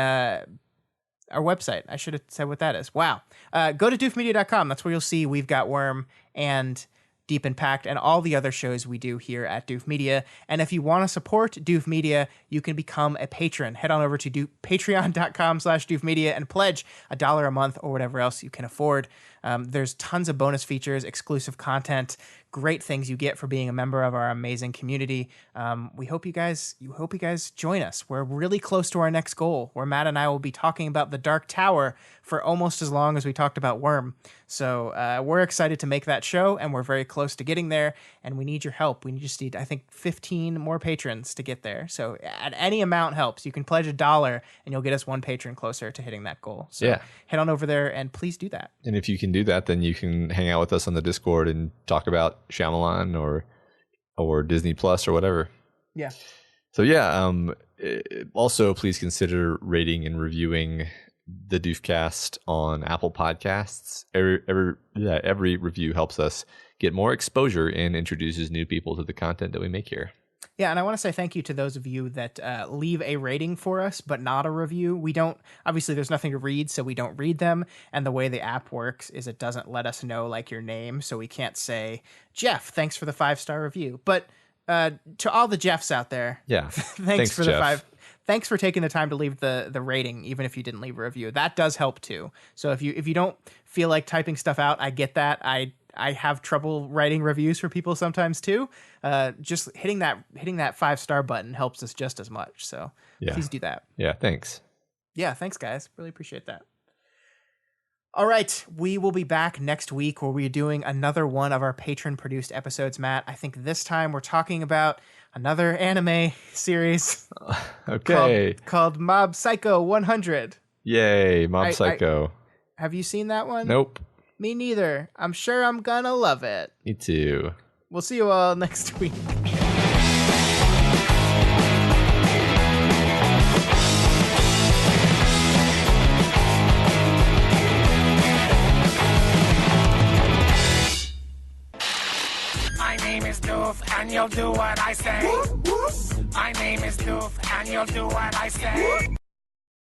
our website. I should have said what that is. Wow. Go to doofmedia.com. That's where you'll see We've Got Worm and Deep Impact and all the other shows we do here at Doof Media. And if you want to support Doof Media, you can become a patron. Head on over to patreon.com/Doof Media and pledge $1 a month or whatever else you can afford. There's tons of bonus features, exclusive content, great things you get for being a member of our amazing community. We hope you guys join us. We're really close to our next goal, where Matt and I will be talking about The Dark Tower for almost as long as we talked about Worm. So we're excited to make that show, and we're very close to getting there, and we need your help. We just need, I think, 15 more patrons to get there. So at any amount helps. You can pledge $1, and you'll get us one patron closer to hitting that goal. So head on over there, and please do that. And if you can do that, then you can hang out with us on the Discord and talk about Shyamalan or Disney Plus or whatever. Yeah. So also please consider rating and reviewing the Doofcast on Apple Podcasts. Every review helps us get more exposure and introduces new people to the content that we make here. Yeah, and I want to say thank you to those of you that leave a rating for us, but not a review. We don't, obviously there's nothing to read, so we don't read them. And the way the app works is it doesn't let us know like your name, so we can't say, Jeff, thanks for the 5-star review. But to all the Jeffs out there, thanks for Jeff. Thanks for taking the time to leave the rating, even if you didn't leave a review. That does help too. So if you don't feel like typing stuff out, I get that. I have trouble writing reviews for people sometimes too. Just hitting that 5-star button helps us just as much. So please do that. Yeah, thanks. Yeah, thanks guys. Really appreciate that. All right, we will be back next week where we're doing another one of our patron-produced episodes, Matt. I think this time we're talking about another anime series. Okay. Called Mob Psycho 100. Yay, Mob Psycho. Have you seen that one? Nope. Me neither. I'm sure I'm gonna love it. Me too. We'll see you all next week. My name is Doof, and you'll do what I say. My name is Doof, and you'll do what I say.